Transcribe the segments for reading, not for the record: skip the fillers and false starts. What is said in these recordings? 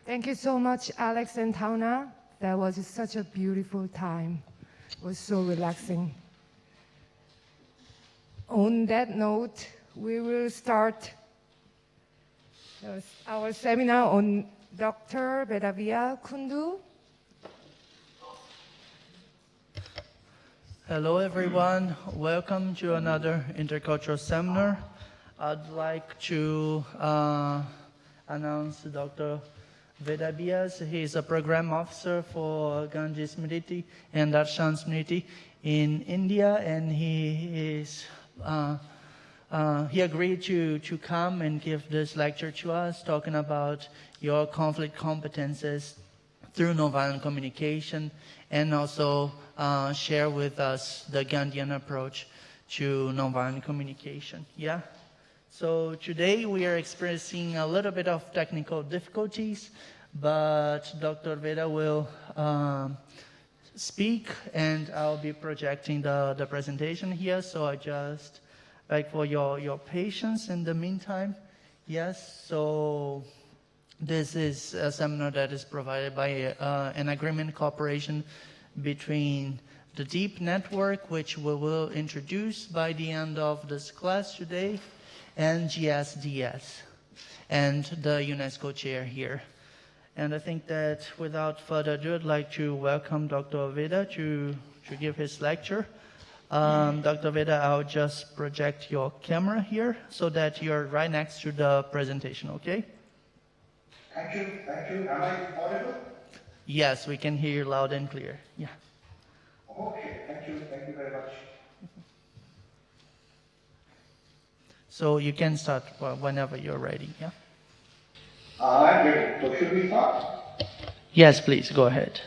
Thank you so much, Alex and Tauna. That was such a beautiful time. It was so relaxing. On that note, we will start our seminar on Dr. Vedavia Kundu. Hello everyone, welcome to another intercultural seminar. I'd like to announce Dr. Vedabias. He is a program officer for Ganges Smriti and Darshan Smriti in India, and he agreed to come and give this lecture to us, talking about your conflict competences through nonviolent communication, and also share with us the Gandhian approach to nonviolent communication. Yeah. So today we are experiencing a little bit of technical difficulties, but Dr. Veda will speak, and I'll be projecting the presentation here. So I just beg for your patience in the meantime. Yes. So this is a seminar that is provided by an agreement cooperation between the DEEP network, which we will introduce by the end of this class today, and GSDS, and the UNESCO Chair here. And I think that without further ado, I'd like to welcome Dr. Veda to give his lecture. Dr. Veda, I'll just project your camera here so that you're right next to the presentation, okay? Thank you. Am I audible? Yes, we can hear you loud and clear. Yeah. Okay, thank you very much. So you can start whenever you're ready, yeah? I'm ready. So should we start? Yes, please, go ahead.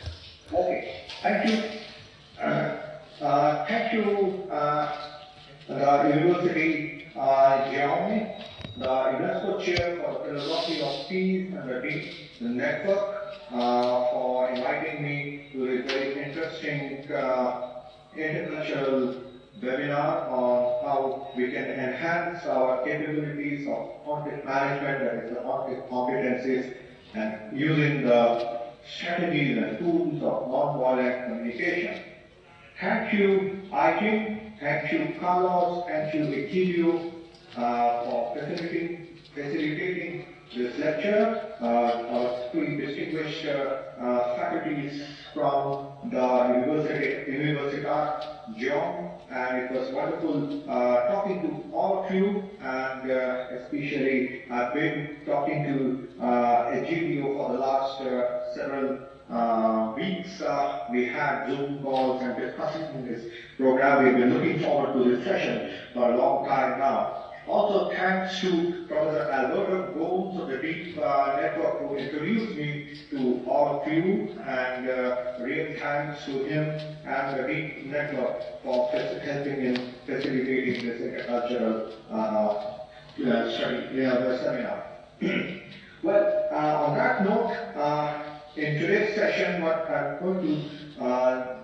Okay, thank you. Thank you, the University Jaume, the UNESCO Chair for Philosophy of Peace and the Network, for inviting me to this very interesting intercultural webinar on how we can enhance our capabilities of conflict management, that is the conflict competencies, and using the strategies and tools of nonviolent communication. Thank you, Ajin. Thank you, Carlos. Thank you, Egidio, for facilitating this lecture. Our two distinguished faculties from the Universitat Jaume, and it was wonderful talking to all of you, and especially I've been talking to Egidio for the last several weeks. We had Zoom calls and discussing this program. We've been looking forward to this session for a long time now. Also, thanks to Professor Alberto Gomes of the DEEP network who introduced me to all of you, and real thanks to him and the DEEP network for helping in facilitating this intercultural seminar. Well, on that note, in today's session, what I'm going to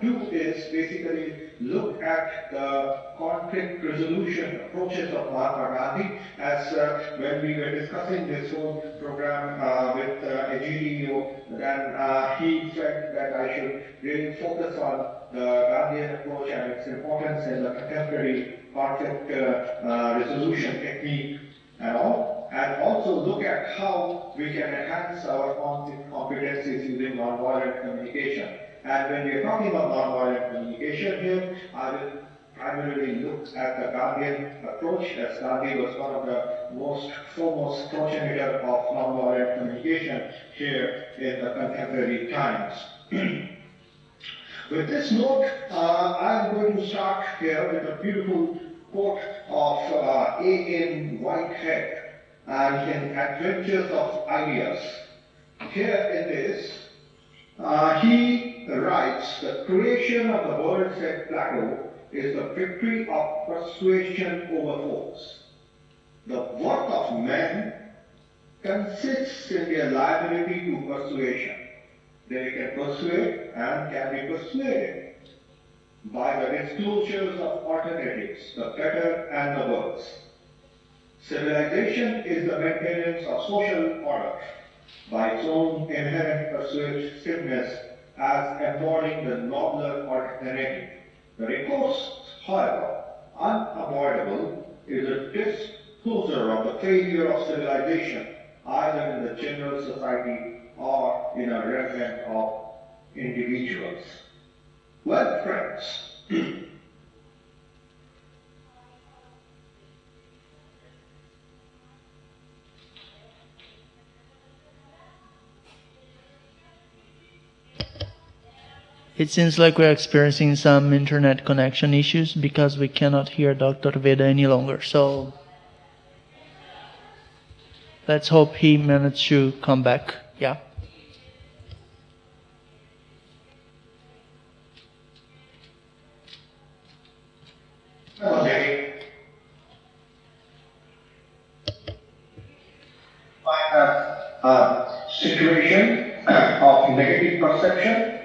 do is basically look at the conflict resolution approaches of Mahatma Gandhi, as when we were discussing this whole program with Egidio, then he said that I should really focus on the Gandhian approach and its importance in the contemporary conflict resolution technique and all, and also look at how we can enhance our conflict competencies using nonviolent communication. And when we are talking about nonviolent communication here, I will primarily look at the Gandhian approach, as Gandhi was one of the foremost progenitor of nonviolent communication here in the contemporary times. With this note, I'm going to start here with a beautiful quote of A.N. Whitehead and in Adventures of Ideas. Here in this, he writes, "The creation of the world," said Plato, "is the victory of persuasion over force. The worth of men consists in their liability to persuasion. They can persuade and can be persuaded by the disclosures of alternatives, the better and the worse. Civilization is the maintenance of social order. by its own inherent persuasiveness as embodying the nobler alternative. The recourse, however, unavoidable, is a disclosure of the failure of civilization, either in the general society or in a remnant of individuals. Well, friends, it seems like we're experiencing some internet connection issues because we cannot hear Dr. Veda any longer. So let's hope he managed to come back. Yeah. Situation of negative perception,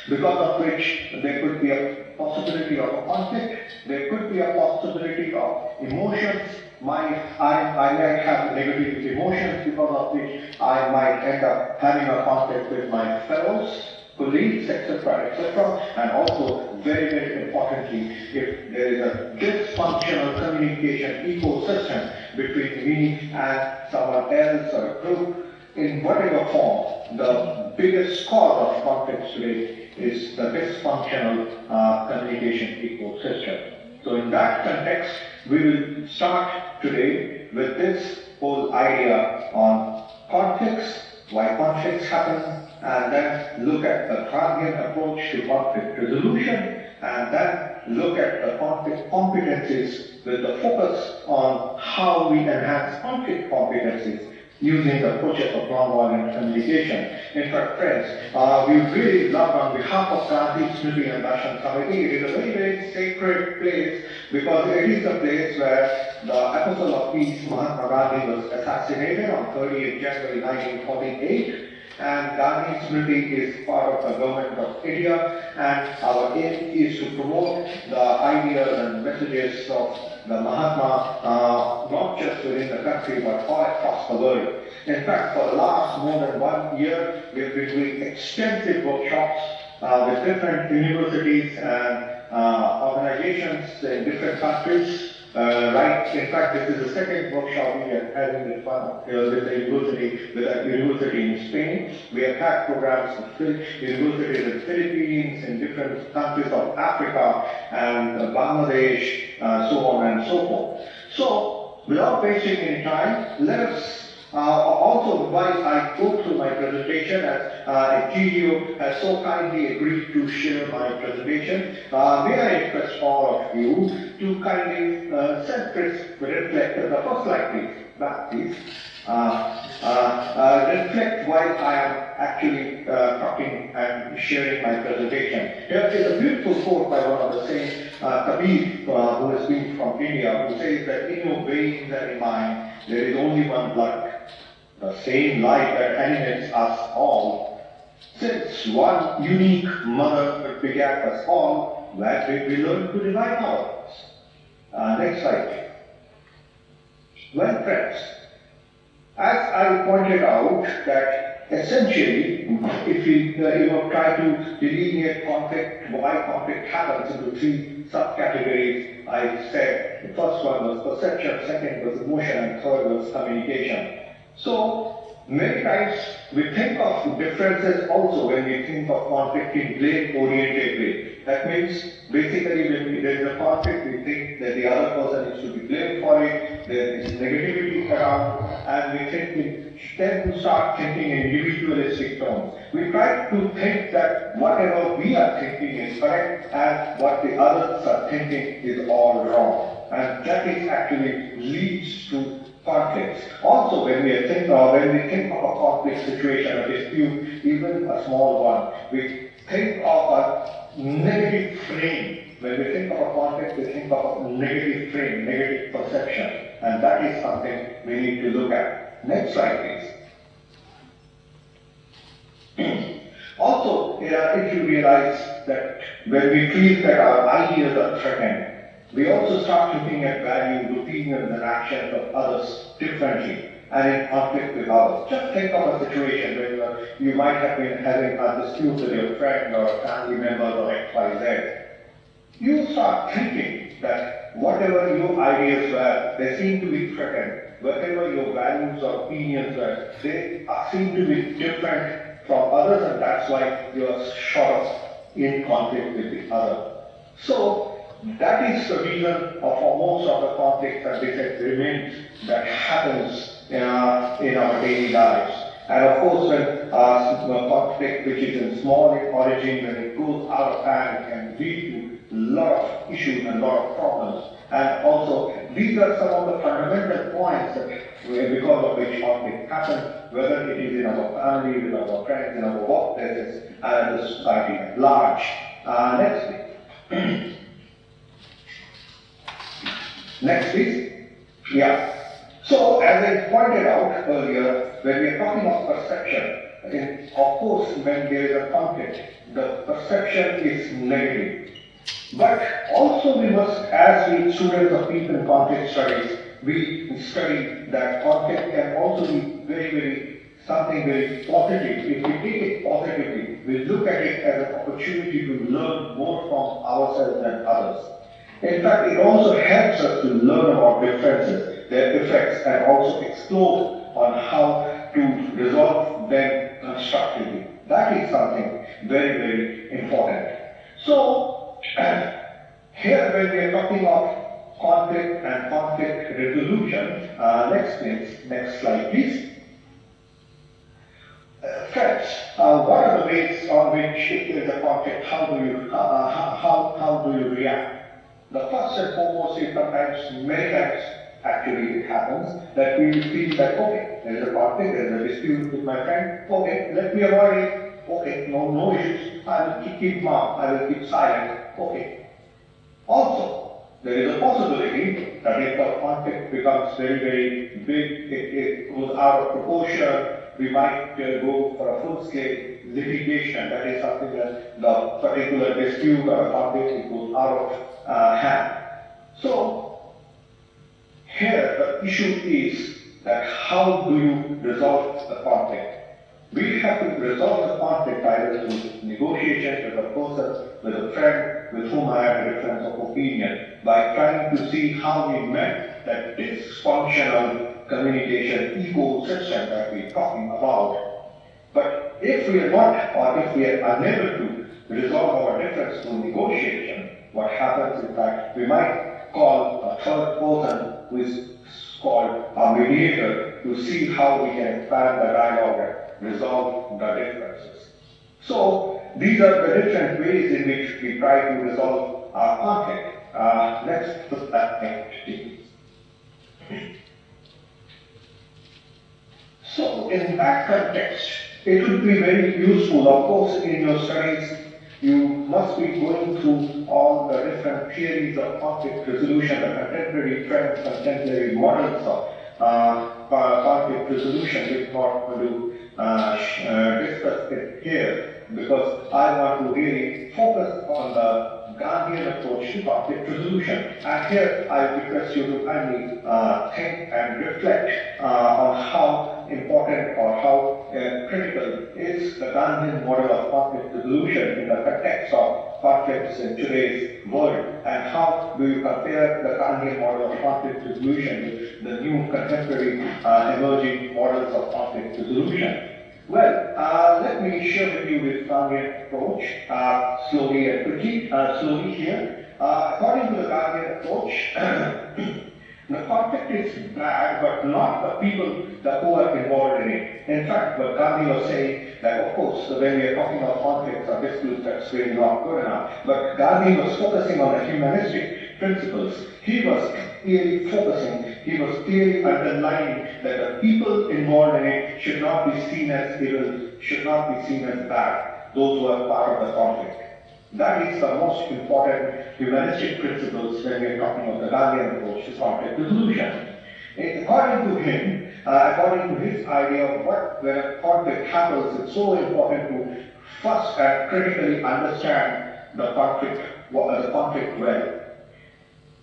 because of which there could be a possibility of a conflict, there could be a possibility of emotions. I might have negative emotions, because of which I might end up having a conflict with my fellows, colleagues, etc., etc. And also, very, very importantly, if there is a dysfunctional communication ecosystem between me and someone else or a group, in whatever form, the biggest cause of conflicts today is the dysfunctional communication ecosystem. So in that context, we will start today with this whole idea on conflicts, why conflicts happen, and then look at the Kantian approach to conflict resolution, and then look at the conflict competencies with the focus on how we enhance conflict competencies using the process of nonviolent communication. In fact, friends, we really love, on behalf of Gandhi Smriti and Darshan Committee, it is a very, very sacred place, because it is the place where the Apostle of Peace, Mahatma Gandhi, was assassinated on 30th January 1948. And Gandhi Smriti is part of the government of India, and our aim is to promote the ideas and messages of the Mahatma, not just within the country, but all across the world. In fact, for the last more than 1 year, we have been doing extensive workshops with different universities and organizations in different countries. In fact, this is the second workshop we are having with a university in Spain. We have had programs with universities in the Philippines, in different countries of Africa and Bangladesh, so on and so forth. So, without wasting any time, let us also, while I go through my presentation, as Egidio has so kindly agreed to share my presentation, may I request all of you to kindly self-reflect. The first slide, please. Back, please. Reflect while I am actually talking and sharing my presentation. Here is a beautiful quote by one of the saints, Kabir, who has been from India, who says that in your veins and in mine, there is only one blood, the same light that animates us all. Since one unique mother begat us all, where did we learn to divide ours? Next slide. Well, friends, as I pointed out, that essentially, if we try to delineate conflict, why conflict happens into 3 subcategories, I said the first one was perception, second was emotion, and third was communication. So, many times we think of differences also when we think of conflict in blame-oriented way. That means, basically, when there is a conflict, we think that the other person is to be blamed for it, there is negativity around, and we tend to start thinking in individualistic terms. We try to think that whatever we are thinking is correct, and what the others are thinking is all wrong. And that is actually leads to conflicts. Also, when we think of a conflict situation, a dispute, even a small one, we think of a negative frame. When we think of a conflict, we think of a negative frame, negative perception, and that is something we need to look at. Next slide, please. Also, if you realize that when we feel that our ideas are threatened, we also start looking at values, opinions, and actions of others differently. and in conflict with others. Just think of a situation where you might have been having a dispute with your friend or a family member or XYZ. You start thinking that whatever your ideas were, they seem to be threatened. Whatever your values or opinions were, they seem to be different from others, and that's why you are sort of in conflict with the other. So that is the reason for most of the conflicts and disagreements that happens in our daily lives. And of course, when a conflict which is in small in origin, when it goes out of hand, it can lead to a lot of issues and a lot of problems. And also, these are some of the fundamental points that because of which conflict happens, whether it is in our family, with our friends, in our workplaces, and the society at large. Next, please. Next, please. Yeah. So, as I pointed out earlier, when we are talking of perception, of course, when there is a conflict, the perception is negative. But also we must, as we students of peace and conflict studies, we study that conflict can also be something very positive. If we take it positively, we look at it as an opportunity to learn more from ourselves and others. In fact, it also helps us to learn about differences, their effects, and also explore on how to resolve them constructively. That is something very important. So, here when we are talking of conflict and conflict resolution, next slide please. Friends, what are the ways on which if there is a conflict, how do you react? The first and foremost is many times actually it happens that we feel that, okay, there is a conflict, there is a dispute with my friend, okay, let me avoid it, okay, no issues, I will keep mum, I will keep silent, okay. Also, there is a possibility that if the conflict becomes very big, it goes out of proportion, we might go for a full-scale litigation. That is something that the particular dispute or conflict goes out of hand. So, here the issue is that how do you resolve the conflict? We have to resolve the conflict either through negotiations with a person, with a friend, with whom I have a difference of opinion, by trying to see how we met that dysfunctional communication ecosystem that we're talking about. But if we are not, or if we are unable to resolve our difference through negotiation, what happens is that we might call a third person who is called a mediator to see how we can expand the dialogue and resolve the differences. So these are the different ways in which we try to resolve our conflict. Let's put that next, please. So in that context, it would be very useful, of course, in your studies, you must be going through all the different theories of conflict resolution, the contemporary trends, contemporary models of conflict resolution. We're not going to discuss it here because I want to really focus on the Gandhian approach to conflict resolution. And here I request you to kindly think and reflect on how important or how critical is the Gandhian model of conflict resolution in the context of conflicts in today's world, and how do you compare the Gandhian model of conflict resolution with the new contemporary emerging models of conflict resolution. Well, let me share with you this Gandhian approach slowly and quickly. Slowly here. According to the Gandhian approach, the conflict is bad, but not the people who are involved in it. In fact, what Gandhi was saying, that of course, when we are talking about conflicts or disputes, that's really not good enough. But Gandhi was focusing on the humanistic principles. He was clearly focusing, he was clearly underlining that the people involved in it should not be seen as evil, should not be seen as bad, those who are part of the conflict. That is the most important humanistic principles when we are talking of the Gandhian approach to conflict resolution. According to him, according to his idea of when a conflict happens, it's so important to first and critically understand the conflict well.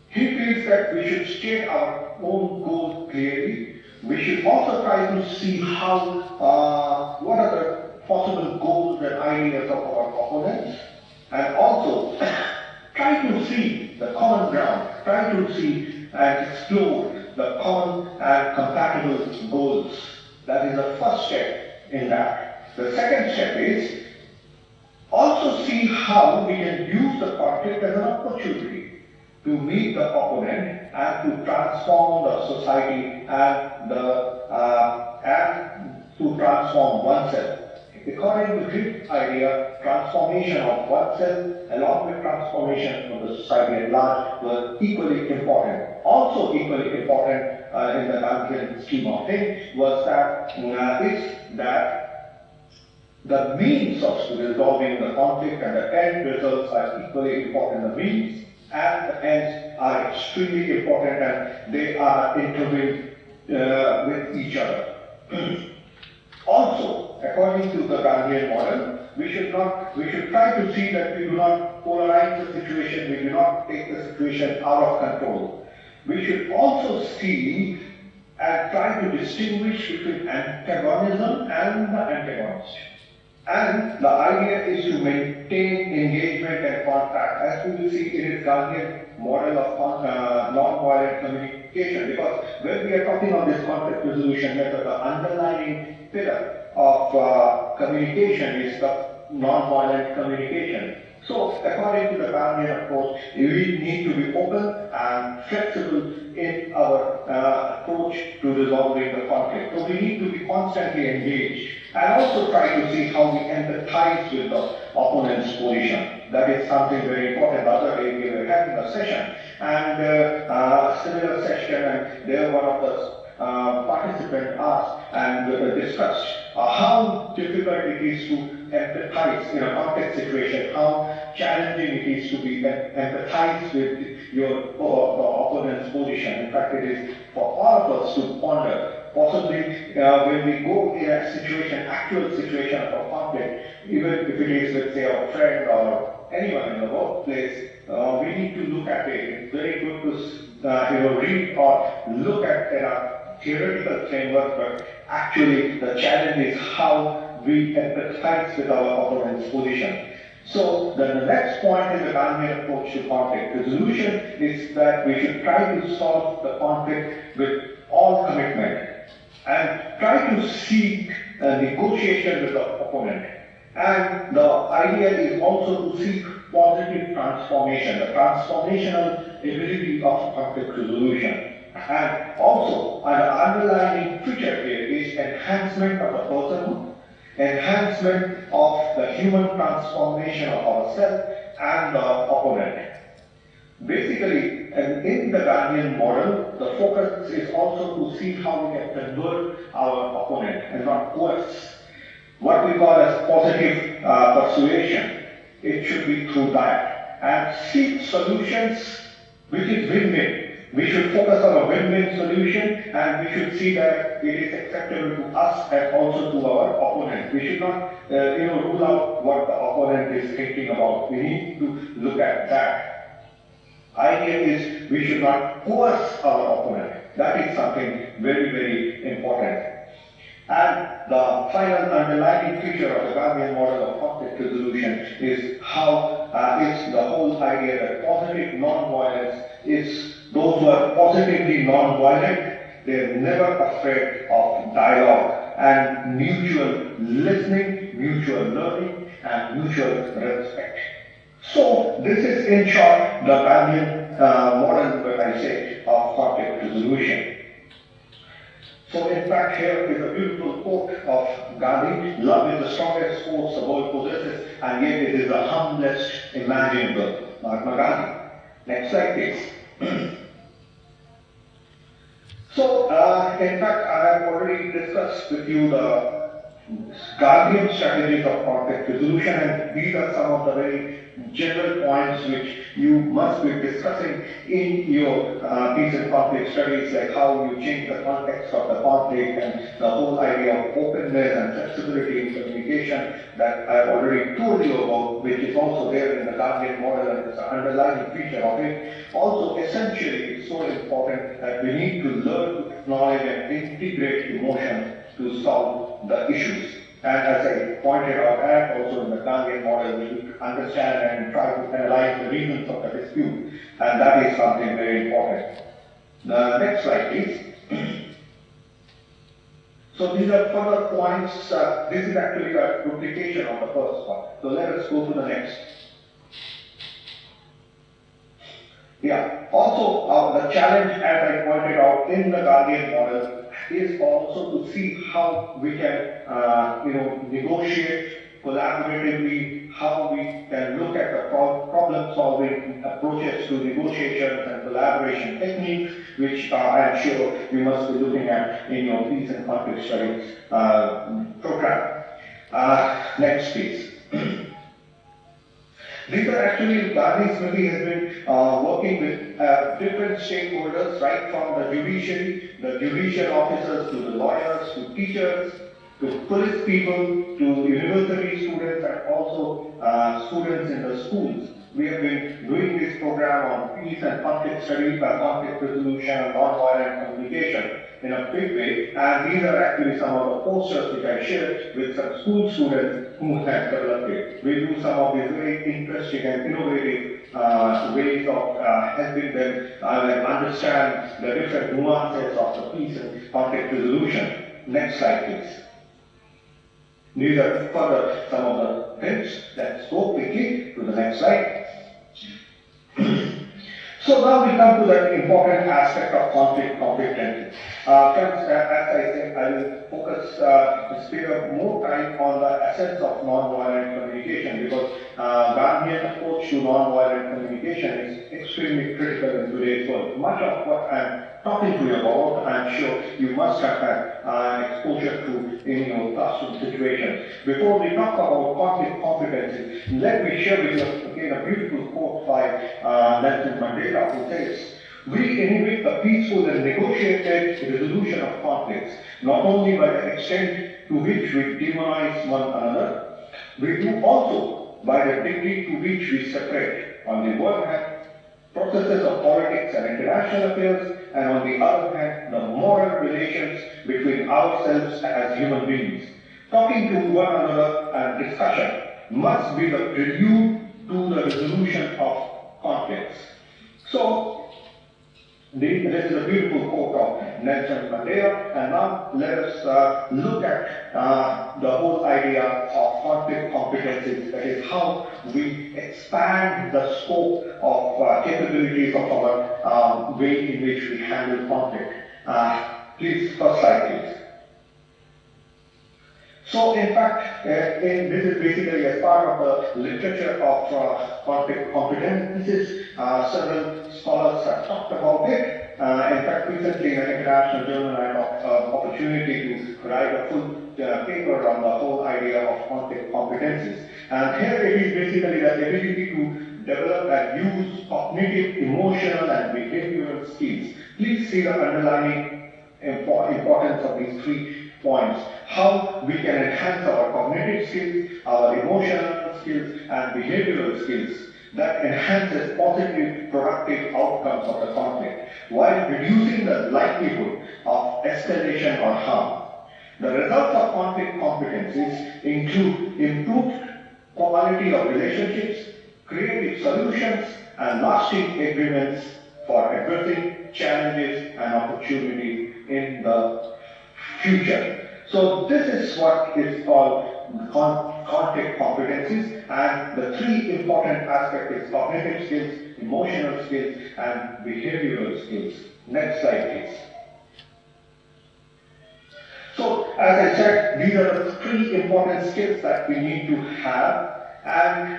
He feels that we should state our own goals clearly, we should also try to see how, what are the possible goals and ideas of our opponents, and also try to see the common ground, try to see and explore the common and compatible goals. That is the first step in that. The second step is also see how we can use the conflict as an opportunity to meet the opponent and to transform the society and to transform oneself. According to his idea, transformation of oneself along with transformation of the society at large were equally important. Also equally important in the Gandhian scheme of things was that the means of resolving the conflict and the end results are equally important. The means and the ends are extremely important, and they are intertwined with each other. Also, according to the Gandhian model, we should try to see that we do not polarize the situation, we do not take the situation out of control. We should also see and try to distinguish between antagonism and the antagonist. And the idea is to maintain engagement and contact, as we will see in his Gandhian model of non-violent communication. Because when we are talking of this conflict resolution method, the underlying pillar of communication is the non-violent communication. So, according to the Gandhian approach, we need to be open and flexible in our approach to resolving the conflict. So, we need to be constantly engaged and also try to see how we empathize with the opponent's position. That is something very important. The other day we were having a session, and a similar session, and there one of the participants asked and discussed how difficult it is to empathize in a complex situation, how challenging it is to be empathize with the opponent's position. In fact, it is for all of us to ponder. Possibly when we go in a situation, actual situation of a conflict, even if it is, let's say, a friend or anyone in the workplace, we need to look at it. It's very good to read or look at a theoretical framework, but actually the challenge is how we empathize with our opponent's position. So the next point in the Gandhian approach to conflict resolution is that we should try to solve the conflict with all commitment and try to seek negotiation with the opponent. And the idea is also to seek positive transformation, the transformational ability of conflict resolution. And also, an underlying feature here is enhancement of the personhood, enhancement of the human transformation of ourselves and the opponent. Basically, in the Gandhian model, the focus is also to see how we can convert our opponent and not coerce. What we call as positive persuasion, it should be through that. And seek solutions which is win-win. We should focus on a win-win solution, and we should see that it is acceptable to us and also to our opponent. We should not rule out what the opponent is thinking about. We need to look at that. Idea is we should not coerce our opponent. That is something very, very important. And the final underlying feature of the Gandhian model of conflict resolution is how is the whole idea that positive non-violence is those who are positively non-violent, they're never afraid of dialogue and mutual listening, mutual learning, and mutual respect. So this is in short the Gandhian model, what I say, of conflict resolution. So in fact here is a beautiful quote of Gandhi: "Love is the strongest force the world possesses, and yet it is the humblest imaginable." Mahatma Gandhi. Next slide please. So in fact I have already discussed with you the guardian strategies of conflict resolution, and these are some of the very general points which you must be discussing in your peace and conflict studies, like how you change the context of the conflict and the whole idea of openness and flexibility in communication that I've already told you about, which is also there in the guardian model and is an underlying feature of it. Also, essentially, it's so important that we need to learn to acknowledge and integrate emotion to solve the issues. And as I pointed out, and also in the Kangian model, we should understand and try to analyze the reasons of the dispute. And that is something very important. The next slide, please. So these are further points. This is actually a duplication of the first one. So let us go to the next. Yeah. Also, the challenge, as I pointed out in the Guardian model, is also to see how we can, negotiate collaboratively, how we can look at the problem-solving approaches to negotiations and collaboration techniques, which I'm sure you must be looking at in your peace and conflict studies program. Next, please. These are actually, Gandhi Smriti has been working with different stakeholders, right from the judicial officers, to the lawyers, to teachers, to police people, to university students, and also students in the schools. We have been doing this program on peace and conflict studies, conflict resolution, and nonviolent communication in a big way. And these are actually some of the posters which I shared with some school students who have developed it. We do some of these very interesting and innovative ways of helping them understand the different nuances of the peace and conflict resolution. Next slide, please. These are further some of the hints. Let's go quickly to the next slide. So now we come to the important aspect of competences. As I said, I will focus, spare more time on the essence of nonviolent communication, because Gandhian approach to nonviolent communication is extremely critical in today's world. Much of what I'm talking to you about, I'm sure you must have had exposure to in your classroom situations. Before we talk about conflict competencies, let me share with you again a beautiful quote by Nelson Mandela, who says, "We inhibit the peaceful and negotiated resolution of conflicts, not only by the extent to which we demonize one another, we do also by the degree to which we separate, on the one hand, processes of politics and international affairs, and on the other hand, the moral relations between ourselves as human beings. Talking to one another and discussion must be the prelude to the resolution of conflicts." So, this is a beautiful quote of Nelson Mandela, and now let us look at the whole idea of conflict competencies, that is how we expand the scope of capabilities of our way in which we handle conflict. Please, first slide, please. So, in fact, this is basically as part of the literature of conflict competences. Several scholars have talked about it. In fact, recently in an international journal, I had an opportunity to write a full paper on the whole idea of conflict competencies. And here it is basically the ability to develop and use cognitive, emotional, and behavioral skills. Please see the underlying importance of these 3 points. How we can enhance our cognitive skills, our emotional skills, and behavioral skills that enhances positive, productive outcomes of the conflict, while reducing the likelihood of escalation or harm. The results of conflict competencies include improved quality of relationships, creative solutions, and lasting agreements for addressing challenges and opportunities in the future. So this is what is called conflict competencies, and the 3 important aspects is cognitive skills, emotional skills, and behavioral skills. Next slide, please. So, as I said, these are the 3 important skills that we need to have, and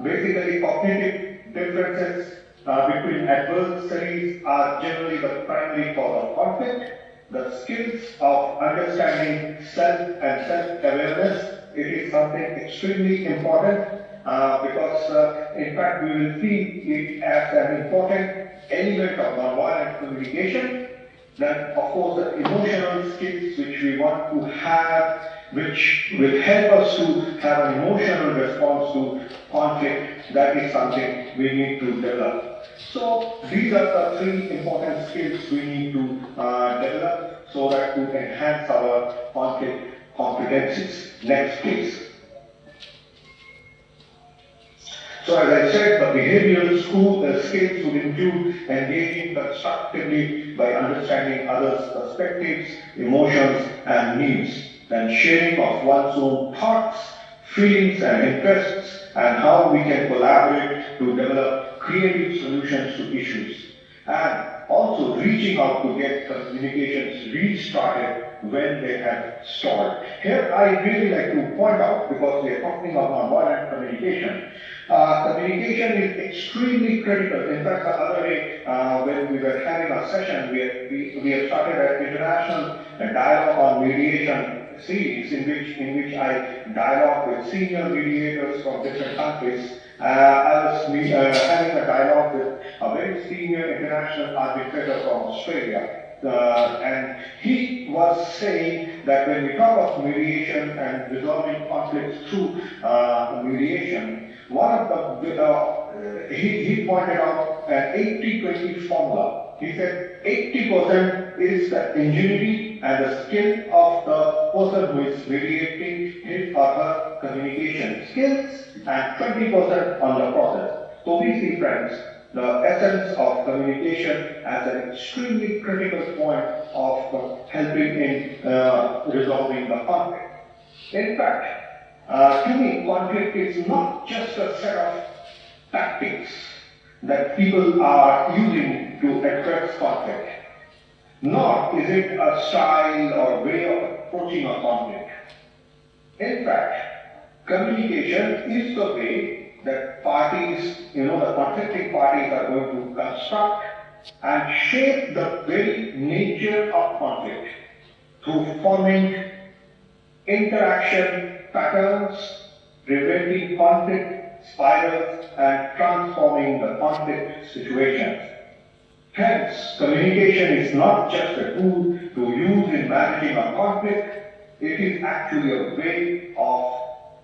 basically cognitive differences between adversaries are generally the primary cause of conflict. the skills of understanding self and self-awareness. It is something extremely important because in fact we will see it as an important element of nonviolent communication. Then of course the emotional skills which we want to have, which will help us to have an emotional response to conflict, that is something we need to develop. So these are the three important skills we need to develop so that to enhance our conflict competencies. Next, please. So as I said, the behavioral skills would include engaging constructively by understanding others' perspectives, emotions, and needs, and sharing of one's own thoughts, feelings, and interests, and how we can collaborate to develop creative solutions to issues. And also reaching out to get communications restarted when they have stalled. Here I really like to point out, because we are talking about nonviolent communication, communication is extremely critical. In fact, the other day, when we were having a session, we have started an international dialogue on mediation series in which I dialogue with senior mediators from different countries. I was having a dialogue with a very senior international arbitrator from Australia. And he was saying that when we talk of mediation and resolving conflicts through mediation, one of the, he pointed out an 80-20 formula. He said 80% is the ingenuity and the skill of the person who is mediating his or her communication skills, and 20% on the process. So we see, friends, the essence of communication as an extremely critical point of helping in resolving the conflict. In fact, to me, conflict is not just a set of tactics that people are using to address conflict, nor is it a style or way of approaching a conflict. In fact, communication is the way that parties, the conflicting parties are going to construct and shape the very nature of conflict through forming interaction patterns, preventing conflict spirals, and transforming the conflict situations. Hence, communication is not just a tool to use in managing a conflict, it is actually a way of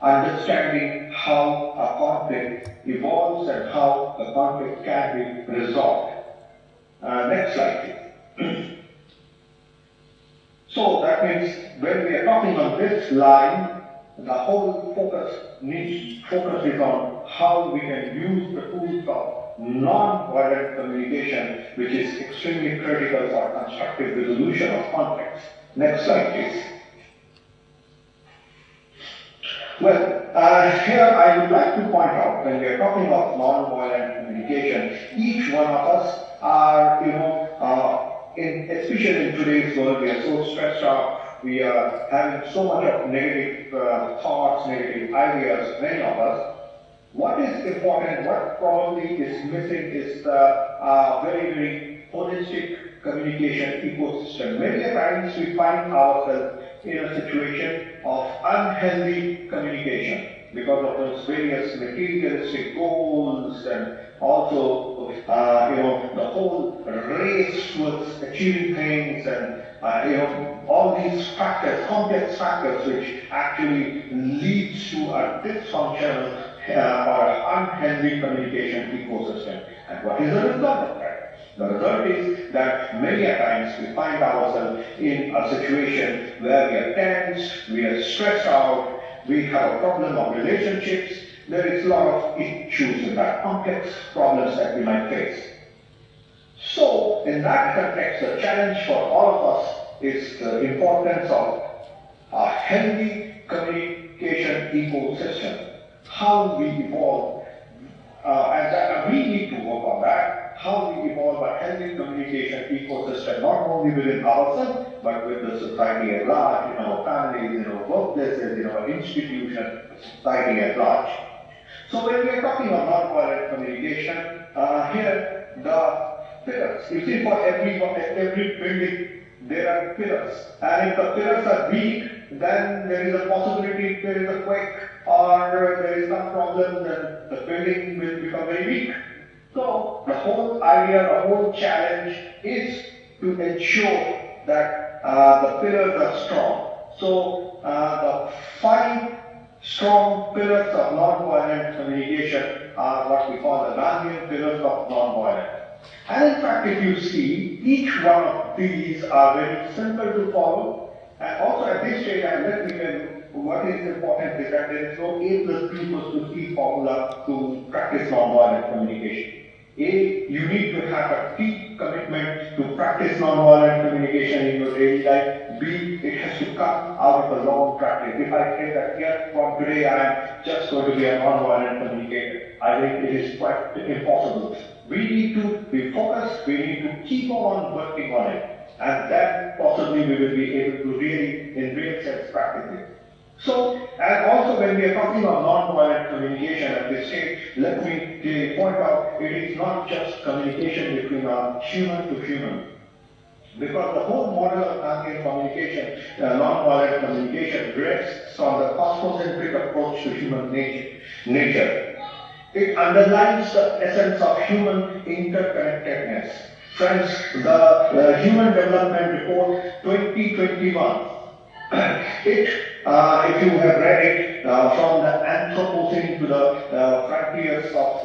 understanding how a conflict evolves and how a conflict can be resolved. Next slide, please. So that means when we are talking on this line, the whole focus is on how we can use the tools of non-violent communication, which is extremely critical for constructive resolution of conflicts. Next slide, please. Well, here I would like to point out, when we are talking of non-violent communication, each one of us are, especially in today's world, we are so stressed out. We are having so much of negative thoughts, negative ideas, many of us. What is important, what probably is missing is the very, very holistic communication ecosystem. Many times we find ourselves in a situation of unhealthy communication because of those various materialistic goals, and also, the whole race towards achieving things, and all these factors, complex factors, which actually leads to a dysfunctional or unhealthy communication ecosystem. And what is the result of that? The result is that many a times we find ourselves in a situation where we are tense, we are stressed out, we have a problem of relationships. There is a lot of issues in that, complex problems that we might face. So, in that context, the challenge for all of us is the importance of a healthy communication ecosystem, how we evolve, and that we need to work on that, how we evolve a healthy communication ecosystem, not only within ourselves, but with the society at large, in our families, in our workplaces, in our institutions, society at large. So when we are talking about non-violent communication, here the pillars, you see, for every building there are pillars. And if the pillars are weak, then there is a possibility there is a quake or there is some problem, then the building will become very weak. So the whole idea, the whole challenge is to ensure that the pillars are strong. So the 5 strong pillars of nonviolent communication are what we call the Gandhian pillars of nonviolence. And in fact, if you see, each one of these are very simple to follow. And also at this stage, let me tell you, what is important is that there is no A plus B equals to C formula to practice nonviolent communication. A, you need to have a deep commitment to practice nonviolent communication in your daily life. B, it has to come out of a long practice. If I say that, yes, from today I am just going to be a nonviolent communicator, I think it is quite impossible. We need to be focused, we need to keep on working on it, and then possibly we will be able to really, in real sense, practice it. So, and also when we are talking about nonviolent communication at this stage, let me clearly point out, it is not just communication between human to human. Because the whole model of Gandhian communication, nonviolent communication, rests on the cosmocentric approach to human nature. It underlines the essence of human interconnectedness. Friends, the Human Development Report 2021, if you have read it, from the Anthropocene to the frontiers of,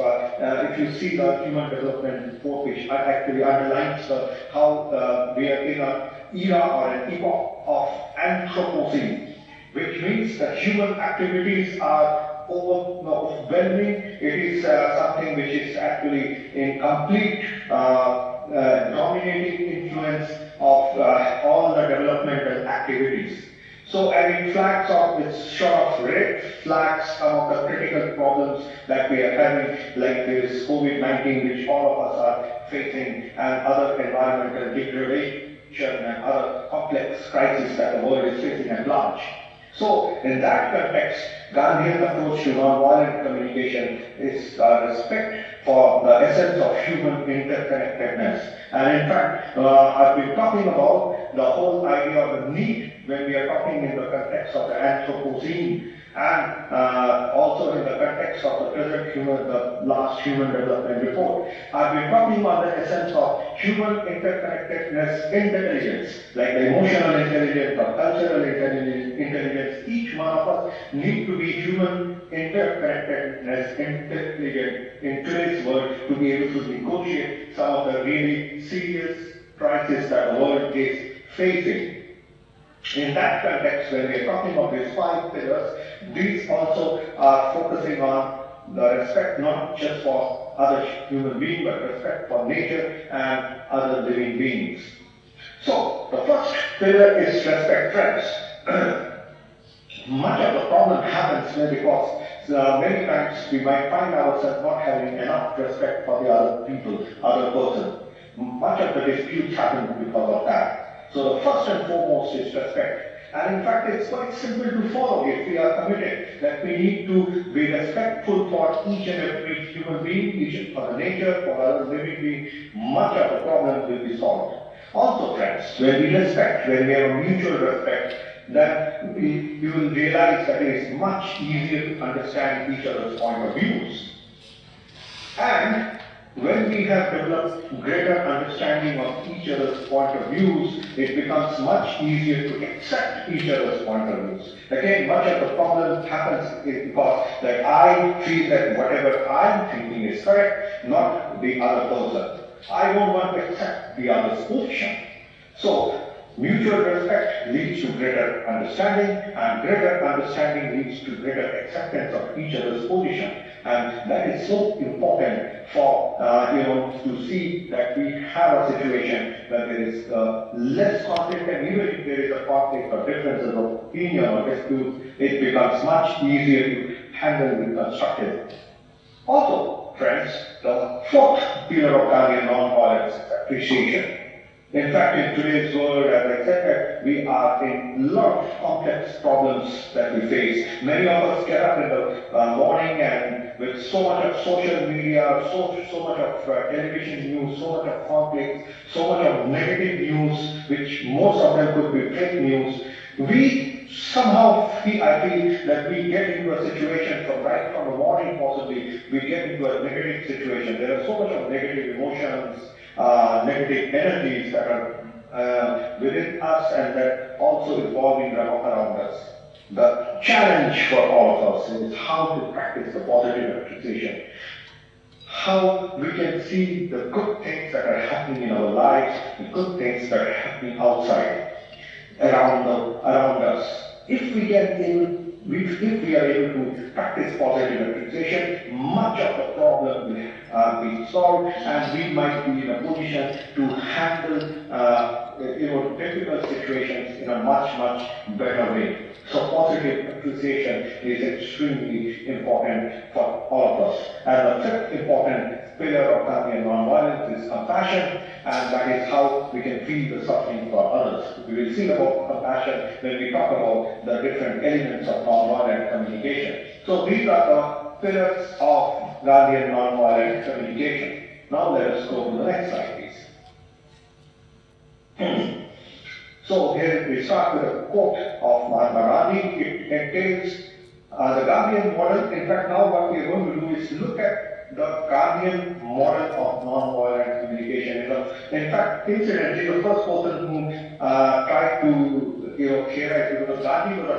if you see the Human Development Report, which actually underlines how we are in an era or an epoch of Anthropocene, which means that human activities are overwhelming. It is something which is actually in complete dominating influence of all the developmental activities. So, and it flags off, it sort of red flags some of the critical problems that we are having, like this COVID-19, which all of us are facing, and other environmental degradation and other complex crises that the world is facing at large. So, in that context, Gandhian approach to nonviolent communication is respect for the essence of human interconnectedness. And in fact, I've been talking about the whole idea of the need when we are talking in the context of the Anthropocene, and also in the context of the present the last Human Development Report. I've been talking about the essence of human interconnectedness intelligence, like the emotional intelligence or cultural intelligence. Each one of us need to be human interconnectedness intelligent in today's world to be able to negotiate some of the really serious crises that the world is facing. In that context, when we are talking about these 5 pillars, these also are focusing on the respect not just for other human beings, but respect for nature and other living beings. So, the first pillar is respect, friends. Much of the problem happens because many times we might find ourselves not having enough respect for the other people, other person. Much of the disputes happen because of that. So the first and foremost is respect. And in fact, it's quite simple to follow if we are committed that we need to be respectful for each and every human being, for the nature, for other living being. Much of the problem will be solved. Also, friends, when we respect, when we have a mutual respect, then you will realize that it is much easier to understand each other's point of views. And when we have developed greater understanding of each other's point of views, it becomes much easier to accept each other's point of views. Again, much of the problem happens because that I feel that whatever I'm thinking is correct, not the other person. I don't want to accept the other's position. So, mutual respect leads to greater understanding, and greater understanding leads to greater acceptance of each other's position. And that is so important for, to see that we have a situation where there is less conflict, and even if there is a conflict or differences of opinion or dispute, it becomes much easier to handle with constructive. Also, friends, the fourth pillar of Gandhian nonviolence is appreciation. In fact, in today's world, as I said, we are in a lot of complex problems that we face. Many of us get up in the morning and with so much of social media, so much of television news, so much of conflict, so much of negative news, which most of them could be fake news, we somehow feel, I feel that we get into a situation right from the morning possibly, we get into a negative situation. There are so much of negative emotions, negative energies that are within us and that also evolving around us. The challenge for all of us is how to practice the positive appreciation. How we can see the good things that are happening in our lives, the good things that are happening outside, around us. If we are able to practice positive appreciation, much of the problem will be solved, and we might be in a position to handle difficult situations in a much better way. So positive appreciation is extremely important for all of us. And the fifth important pillar of Gandhian nonviolence is compassion, and that is how we can feel the suffering for others. We will see about compassion when we talk about the different elements of nonviolent communication. So these are the pillars of Gandhian nonviolent communication. Now let us go to the next slide, please. So here we start with a quote of Mahatma Gandhi. It entails the Gandhian model. In fact, now what we are going to do is look at the Gandhian model of non-violent communication. In fact, incidentally, the first person who tried to theorize, because Gandhi was a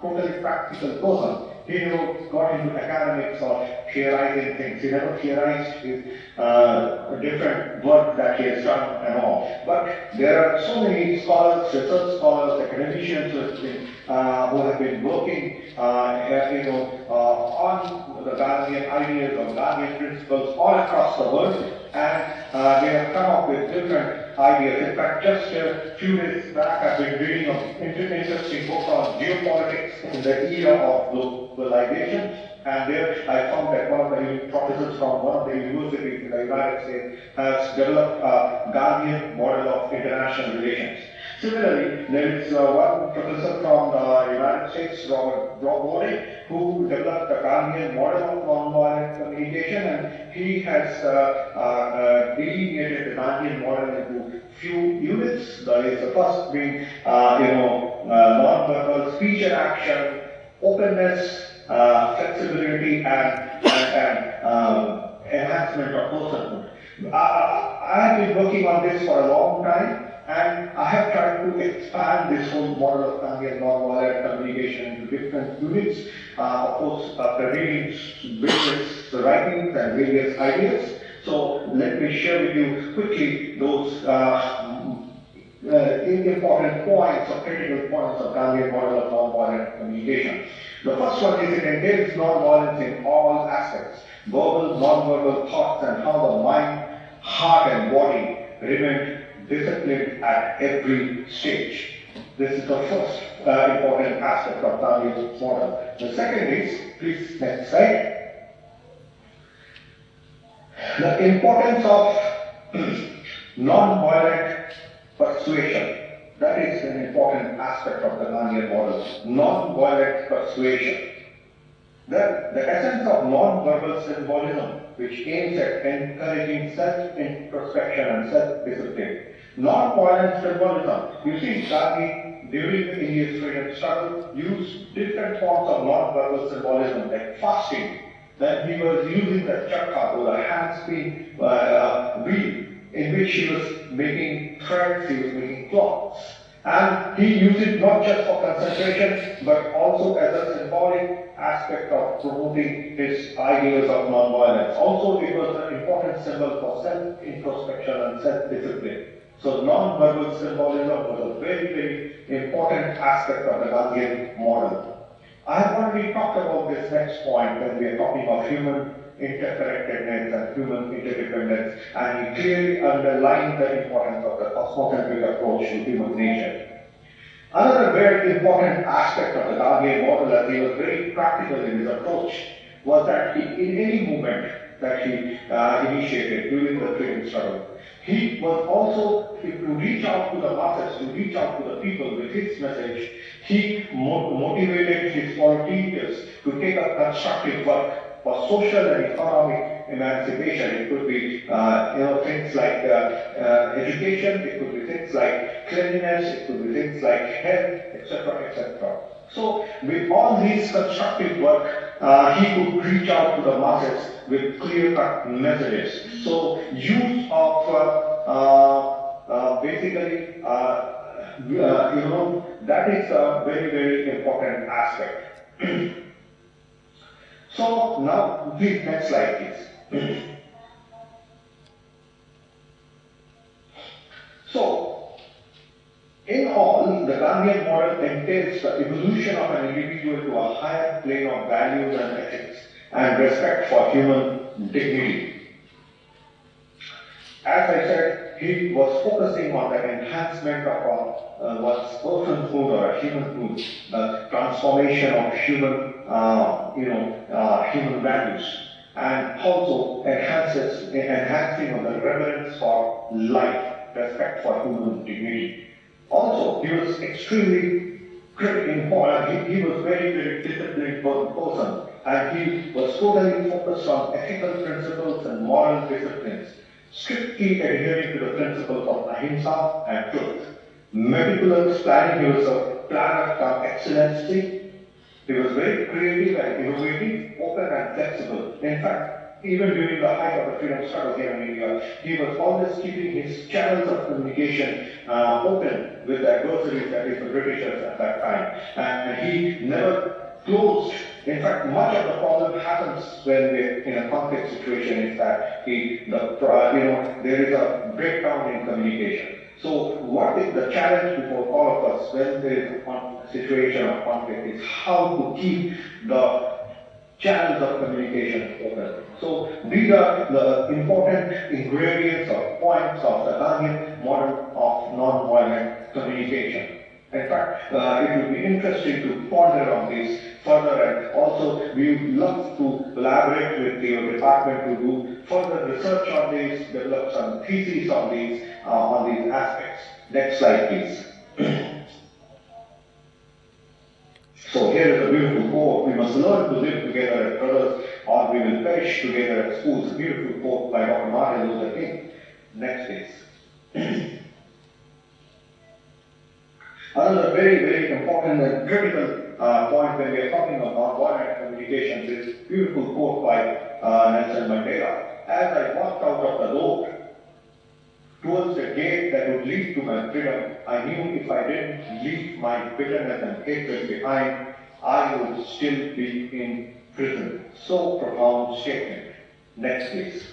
totally practical person. He never got into academics or theorizing things. He never theorized his different work that he has done and all. But there are so many scholars, research scholars, academicians who have been working on the Gandhian ideas or Gandhian principles all across the world, and they have come up with different ideas. In fact, just a few days back, I've been reading an interesting book on geopolitics in the era of globalization, and there I found that one of the professors from one of the universities in the United States has developed a Gandhian model of international relations. Similarly, there is one professor from the United States, Robert Bode, who developed the Gandhian model of nonviolent communication, and he has delineated the Gandhian model into few units. The first being, non-verbal speech and action, openness, flexibility, and enhancement of personhood. I have been working on this for a long time, and I have tried to expand this whole model of Gandhian nonviolent communication into different units. Of course, after reading various writings and various ideas. So let me share with you quickly those important points or critical points of Gandhian model of nonviolent communication. The first one is it entails nonviolence in all aspects, verbal, nonverbal thoughts, and how the mind, heart, and body remain disciplined at every stage. This is the first important aspect of Gandhian's model. The second is, please, next slide. The importance of non-violent persuasion. That is an important aspect of the Gandhian model. Non-violent persuasion. The essence of non-verbal symbolism, which aims at encouraging self-introspection and self-discipline. Non-violent symbolism. You see, Gandhi, during the Indian freedom struggle, used different forms of non-verbal symbolism, like fasting. Then he was using the chakra, or the hand-spin wheel, in which he was making threads, he was making cloths. And he used it not just for concentration, but also as a symbolic aspect of promoting his ideas of nonviolence. Also, it was an important symbol for self-introspection and self-discipline. So, non-verbal symbolism was a very, very important aspect of the Gandhian model. I have already talked about this next point when we are talking of human interconnectedness and human interdependence, and he clearly underlined the importance of the cosmocentric approach to human nature. Another very important aspect of the Gandhian model, as he was very practical in his approach, was that in any movement that he initiated during the freedom struggle, he was also to reach out to the masses, to reach out to the people with his message. He motivated his volunteers to take up constructive work for social and economic emancipation. It could be things like education, it could be things like cleanliness, it could be things like health, etc., etc. So with all these constructive work, he could reach out to the masses with clear-cut messages. So use of basically, that is a very, very important aspect. So now, please, next slide, please. So, in all, the Gandhian model entails the evolution of an individual to a higher plane of values and ethics and respect for human dignity. As I said, he was focusing on the enhancement of one's personhood or a humanhood, the transformation of human, human values, and also enhancing of the reverence for life, respect for human dignity. Also, he was extremely important. He was very, very disciplined person, and he was totally focused on ethical principles and moral disciplines, strictly adhering to the principles of ahimsa and truth. Meticulous planning, he was a planner of excellency. He was very creative and innovative, open and flexible. In fact, even during the height of the freedom struggle here in India, he was always keeping his channels of communication open with the adversaries, that is the Britishers at that time. And he never closed. In fact, much of the problem happens when we're in a conflict situation is that there is a breakdown in communication. So what is the challenge before all of us when there is a situation of conflict is how to keep the channels of communication open. So these are the important ingredients or points of the Gandhian model of non-violent communication. In fact, it would be interesting to ponder on this further, and also we would love to collaborate with your department to do further research on this, develop some theses on these aspects. Next slide, please. So here is a beautiful quote: "We must learn to live together as brothers, or we will perish together as fools." A beautiful quote by Dr. Martin Luther King. Next, please. Another very, very important and critical point when we are talking about nonviolent communication is a beautiful quote by Nelson Mandela. "As I walked out of the door towards the gate that would lead to my freedom, I knew if I didn't leave my bitterness and hatred behind, I would still be in prison." So profound statement. Next, please.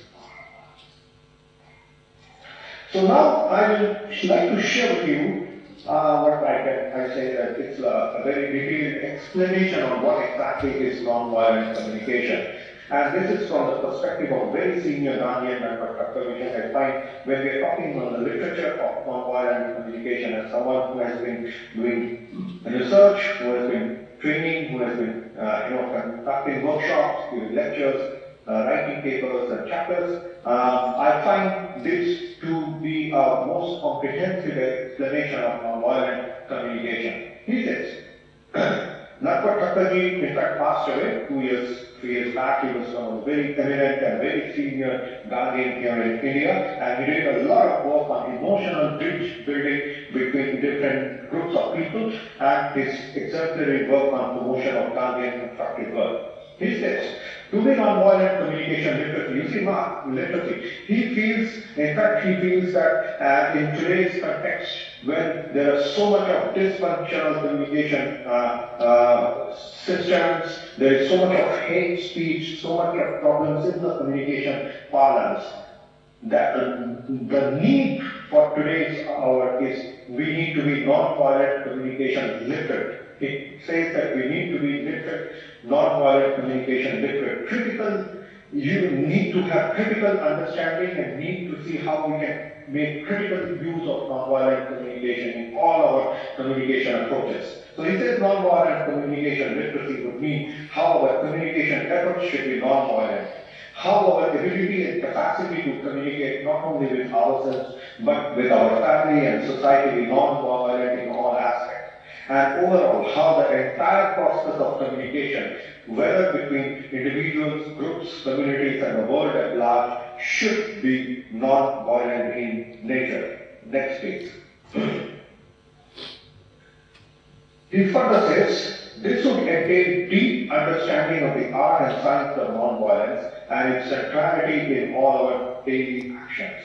So now I would like to share with you what I say that it's a very detailed explanation on what exactly is nonviolent communication. And this is from the perspective of very senior Gandhian member, which I find when we are talking on the literature of nonviolent communication as someone who has been doing research, who has been training, who has been conducting workshops, giving lectures, writing papers and chapters, I find this to be a most comprehensive explanation of nonviolent communication. He says, Narpat Thakurji, in fact, passed away 3 years back. He was one of the very eminent and very senior Gandhian here in India, and he did a lot of work on emotional bridge building between different groups of people, and his exemplary work on promotion of Gandhian constructive work. He says, to be nonviolent communication literacy, you see, not literacy, he feels that in today's context, when there is so much of dysfunctional communication systems, there is so much of hate speech, so much of problems in the communication parlance, that the need for today's hour is we need to be non-violent communication literate. It says that we need to be literate, non-violent communication literate. You need to have critical understanding and need to see how we can make critical use of non-violent communication in all our communication approaches. So he says non-violent communication literacy would mean how our communication efforts should be non-violent, how our ability and capacity to communicate not only with ourselves but with our family and society be non-violent in all aspects, and overall how the entire process of communication, whether between individuals, groups, communities, and the world at large, should be non-violent in nature. Next please. He further says, this would entail deep understanding of the art and science of non-violence and its centrality in all our daily actions.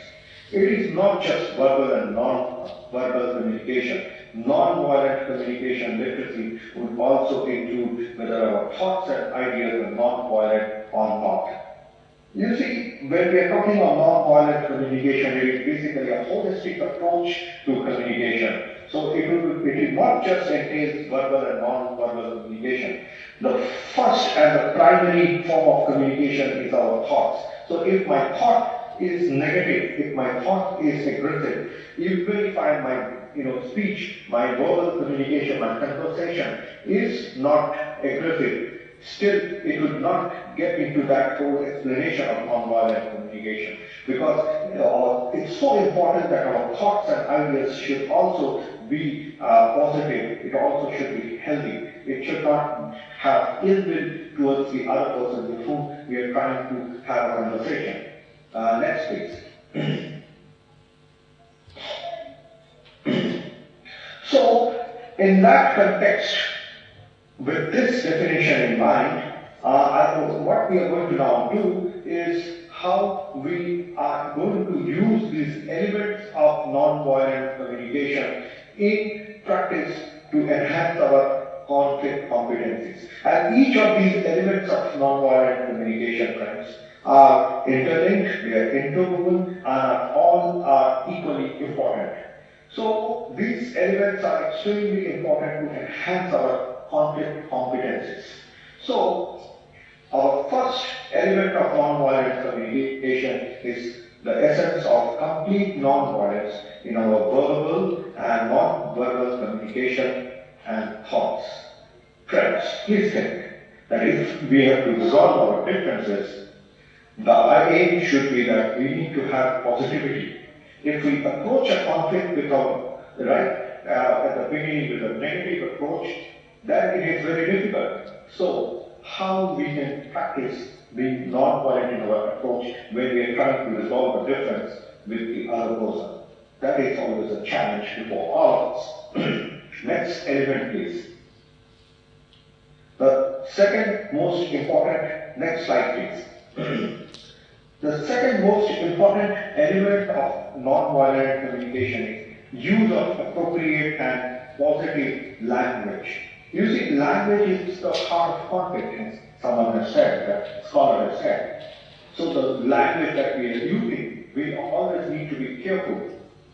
It is not just verbal and non-verbal communication. Non-violent communication literacy would also include whether our thoughts and ideas are non-violent or not. You see, when we are talking about non-violent communication, it is basically a holistic approach to communication. So it will not just entail verbal and non-verbal communication. The first and the primary form of communication is our thoughts. So if my thought is negative, if my thought is aggressive, even if my speech, my verbal communication, my conversation is not aggressive, still it would not get into that whole explanation of non-violent communication. Because it's so important that our thoughts and ideas should also be positive. It also should be healthy. It should not have ill will towards the other person with whom we are trying to have a conversation. Next please. So, in that context, with this definition in mind, what we are going to now do is how we are going to use these elements of non-violent communication in practice to enhance our conflict competencies. And each of these elements of non-violent communication, friends, are interlinked, they are interwoven, and all are equally important. So these elements are extremely important to enhance our conflict competencies. So our first element of non-violent communication is the essence of complete non-violence in our verbal and non-verbal communication and thoughts. Friends, please think that if we have to resolve our differences, the aim should be that we need to have positivity. If we approach a conflict with at the beginning with a negative approach, then it is very difficult. So, how we can practice being non-violent in our approach when we are trying to resolve a difference with the other person? That is always a challenge before all of us. Next element, please. The second most important, next slide, please. The second most important element of non-violent communication is use of appropriate and positive language. You see, language is the heart of conflict, as someone has said, that scholar has said. So the language that we are using, we always need to be careful.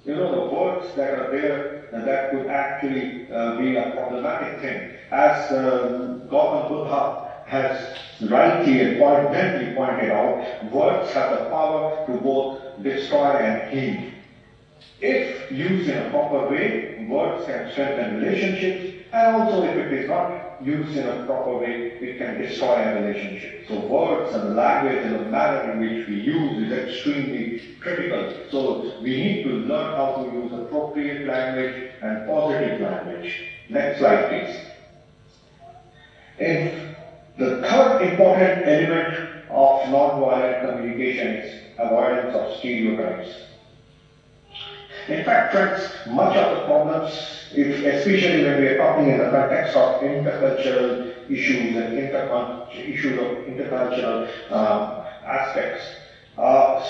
The words that are there that could actually be a problematic thing. As Gautam Buddha has rightly and pointedly pointed out, words have the power to both destroy and heal. If used in a proper way, words can strengthen relationships, and also if it is not used in a proper way, it can destroy a relationship. So words and language and the manner in which we use is extremely critical. So we need to learn how to use appropriate language and positive language. Next slide, please. And the third important element of non-violent communication is avoidance of stereotypes. In fact, friends, much of the problems, especially when we are talking in the context of intercultural issues and issues of intercultural aspects,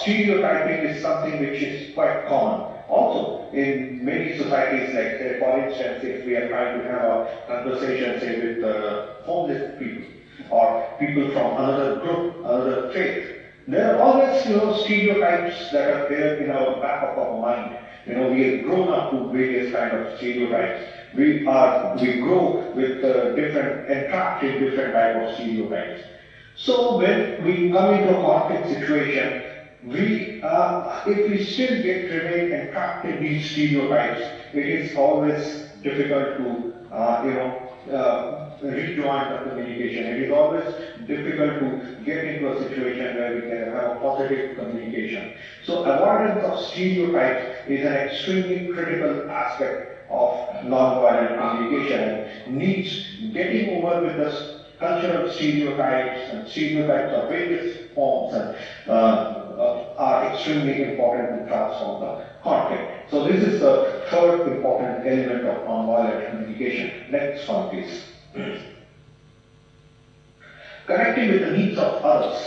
stereotyping is something which is quite common. Also, in many societies, like say, for instance, if we are trying to have a conversation, say, with homeless people or people from another group, another faith, there are always, stereotypes that are there in our back of our mind. We have grown up to various kind of stereotypes. We grow with entrapped in different type of stereotypes. So when we come into a conflict situation, if we still remain entrapped in these stereotypes, it is always difficult to, rejoin the communication. It is always difficult to get into a situation where we can have a positive communication. So avoidance of stereotypes is an extremely critical aspect of nonviolent communication and needs getting over with the cultural stereotypes and stereotypes of various forms and are extremely important to transform the conflict. So this is the third important element of nonviolent communication. Next one, please. Connecting with the needs of others.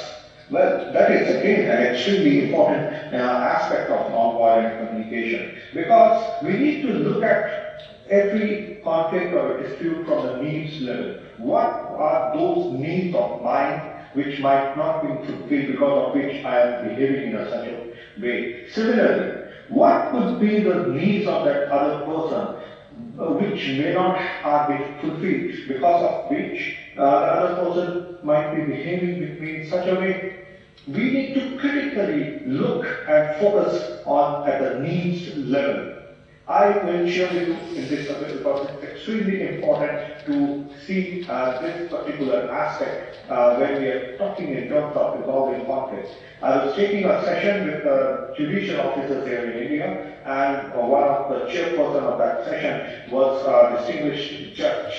Well, that is again an extremely important aspect of nonviolent communication, because we need to look at every conflict or a dispute from the needs level. What are those needs of mine which might not be fulfilled, because of which I am behaving in a such a way? Similarly, what could be the needs of that other person which may not have been fulfilled, because of which the other person might be behaving with me in such a way? We need to critically look and focus on at the needs level. I will share with you in this subject because it's extremely important to see this particular aspect when we are talking in terms of resolving conflicts. I was taking a session with judicial officers here in India, and one of the chairperson of that session was a distinguished judge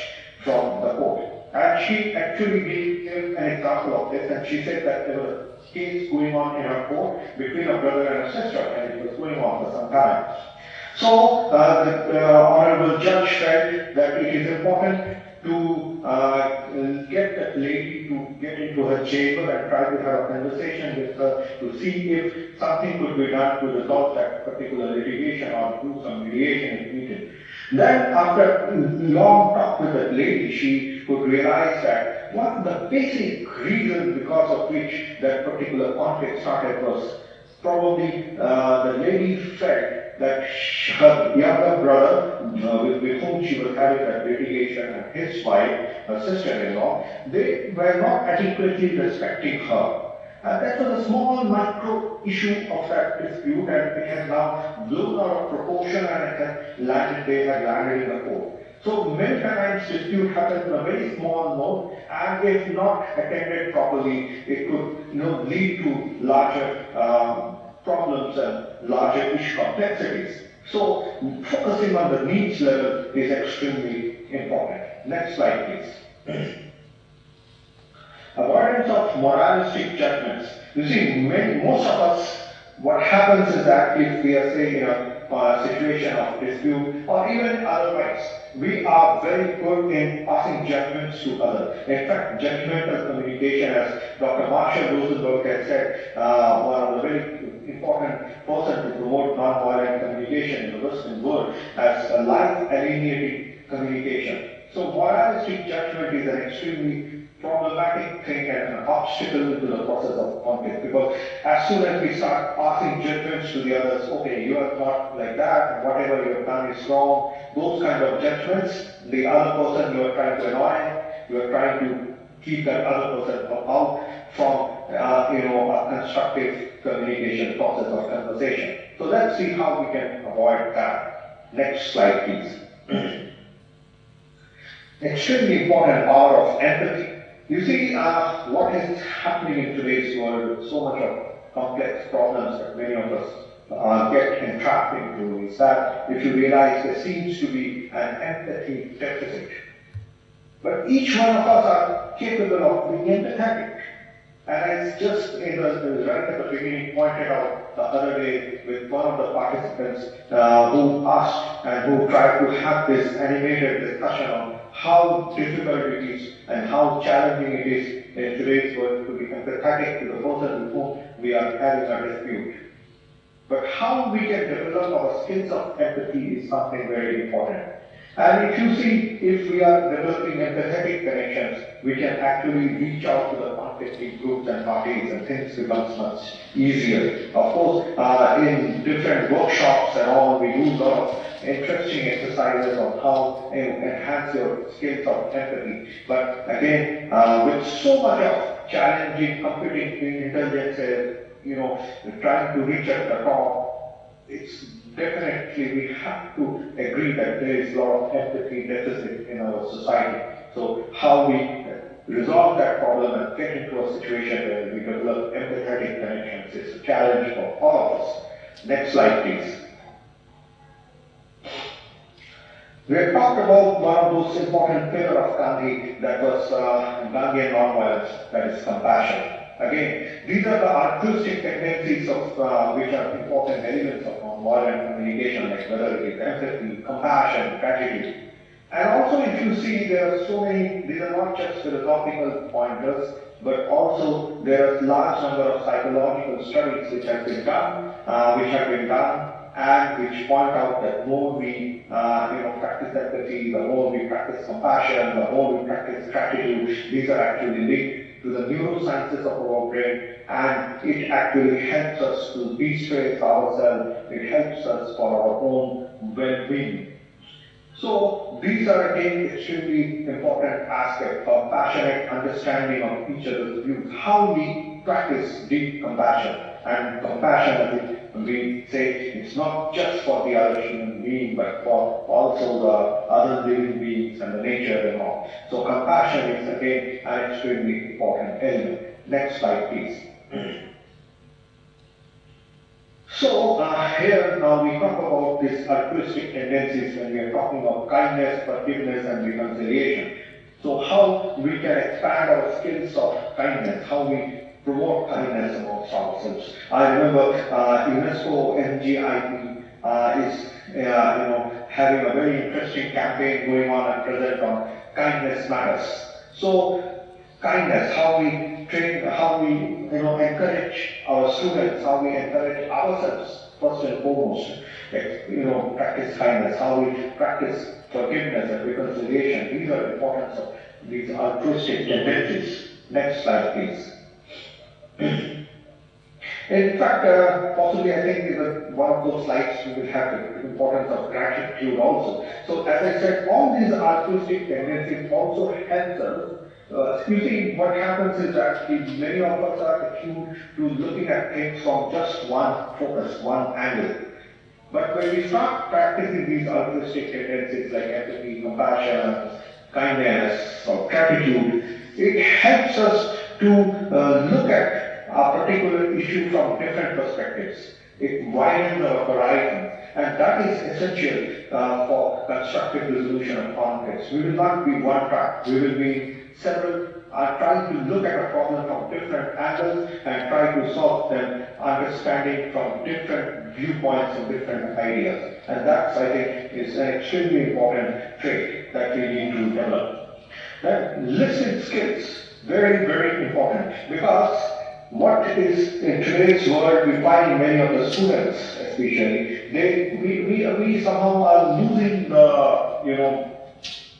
from the court. And she actually gave an example of this, and she said that there was a case going on in her court between a brother and a sister, and it was going on for some time. So the honorable judge felt that it is important to get that lady to get into her chamber and try to have a conversation with her to see if something could be done to resolve that particular litigation or do some mediation if needed. Then after long talk with that lady, she could realize that one of the basic reasons because of which that particular conflict started was probably the lady felt that her younger brother, with whom she was having that litigation, and his wife, her sister-in-law, they were not adequately respecting her. And that was a small micro issue of that dispute, and it has now blown out of proportion, and it has landed, they have landed in the court. So many times dispute happens on a very small note, and if not attended properly, it could lead to larger problems and larger issue complexities. So focusing on the needs level is extremely important. Next slide, please. Avoidance of moralistic judgments. You see, most of us, what happens is that if we are, say, in a situation of dispute or even otherwise, we are very good in passing judgments to others. In fact, judgmental communication, as Dr. Marshall Rosenberg has said, one of the very important person to promote nonviolent communication in the Western world, as a life-alienating communication. So moralistic judgment is an extremely problematic thing and an obstacle to the process of conflict, because as soon as we start passing judgments to the others, okay, you are not like that, and whatever you have done is wrong, those kind of judgments, the other person you are trying to annoy, you are trying to keep that other person out from a constructive communication process or conversation. So let's see how we can avoid that. Next slide, please. Extremely important power of empathy. You see, what is happening in today's world with so much of complex problems that many of us get entrapped into is that if you realize there seems to be an empathy deficit. But each one of us are capable of being empathetic. And I just, right at the beginning, pointed out the other day with one of the participants who asked and who tried to have this animated discussion on how difficult it is and how challenging it is in today's world to be empathetic to the person with whom we are having a dispute. But how we can develop our skills of empathy is something very important. And if you see, if we are developing empathetic connections, we can actually reach out to the conflicting groups and parties, and things becomes much easier. Of course, in different workshops and all, we do a lot of interesting exercises on how to enhance your skills of empathy. But again, with so much of challenging computing intelligence, trying to reach at the top, it's definitely we have to agree that there is a lot of empathy deficit in our society. So how we resolve that problem and get into a situation where we develop empathetic connections is a challenge for all of us. Next slide, please. We have talked about one of those important pillars of Gandhi, that was Gandhian nonviolence, that is compassion. Again, these are the altruistic tendencies of which are important elements of nonviolent communication, like whether it is empathy, compassion, gratitude. And also, if you see, there are so many, these are not just philosophical pointers, but also there are a large number of psychological studies which have been done, and which point out that more we practice empathy, the more we practice compassion, the more we practice gratitude, these are actually linked to the neurosciences of our brain, and it actually helps us to de-stress ourselves, it helps us for our own well-being. So these are again extremely important aspects of passionate understanding of each other's views, how we practice deep compassion. And compassion, as we say, it's not just for the other human being, but for also the other living beings and the nature and all. So compassion is again an extremely important element. Next slide, please. So here now we talk about these altruistic tendencies when we are talking of kindness, forgiveness, and reconciliation. So how we can expand our skills of kindness, how we promote kindness amongst ourselves. I remember UNESCO NGIP is having a very interesting campaign going on at present on kindness matters. So kindness, how we train, how we encourage our students, how we encourage ourselves first and foremost. Practice kindness, how we practice forgiveness and reconciliation. These are importance of these altruistic tendencies. Next slide, please. In fact, possibly I think one of those slides we will have the importance of gratitude also. So as I said, all these altruistic tendencies also help us. You see, what happens is that many of us are attuned to looking at things from just one focus, one angle. But when we start practicing these altruistic tendencies like empathy, compassion, kindness, or gratitude, it helps us to look at a particular issue from different perspectives. It widens our horizon, and that is essential for constructive resolution of conflicts. We will not be one track. We will be several, trying to look at a problem from different angles and try to solve them, understanding from different viewpoints and different ideas. And that, I think, is an extremely important trait that we need to develop. Then listening skills, very, very important, because what is in today's world, we find many of the students, especially, we somehow are losing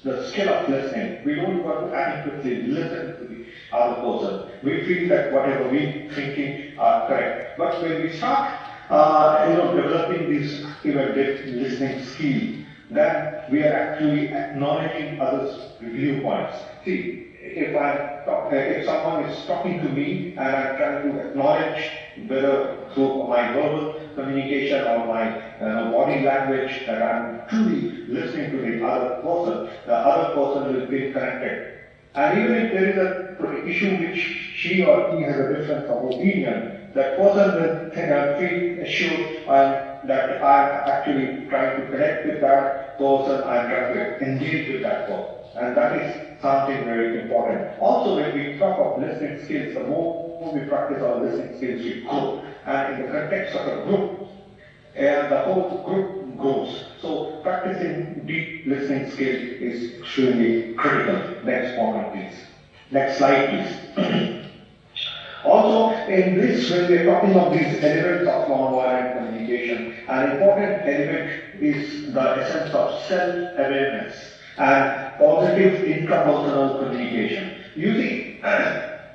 the skill of listening. We don't want to adequately listen to the other person. We feel that whatever we thinking are correct. But when we start, developing this listening skill, then we are actually acknowledging others' viewpoints. See, if someone is talking to me and I'm trying to acknowledge whether through my verbal communication or my body language that I'm truly listening to the other person will feel connected. And even if there is an issue which she or he has a difference of opinion, that person will feel assured that I'm actually trying to connect with that person, I'm trying to engage with that person. And that is something very important. Also, when we talk of listening skills, the more we practice our listening skills, we grow. And in the context of a group, the whole group grows. So practicing deep listening skills is extremely critical. Next point, please. Next slide, please. Also, in this, when we are talking of these elements of nonviolent communication, an important element is the essence of self-awareness and positive intrapersonal communication. You see,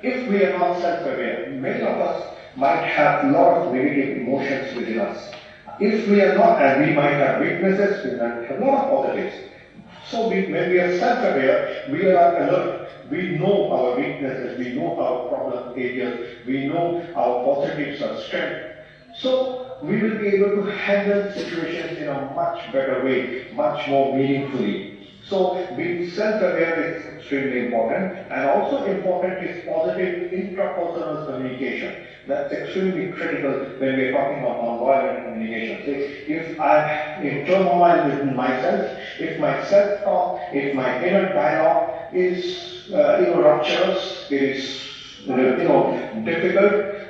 if we are not self-aware, many of us might have a lot of negative emotions within us. If we are not, and we might have weaknesses, we might have a lot of positives. So when we are self-aware, we are alert. We know our weaknesses, we know our problem areas, we know our positives or strength. So we will be able to handle situations in a much better way, much more meaningfully. So being self-aware is extremely important, and also important is positive intrapersonal communication. That's extremely critical when we're talking about nonviolent communication. So if I'm in turmoil within myself, if my self-talk, if my inner dialogue is rupturous, it is difficult,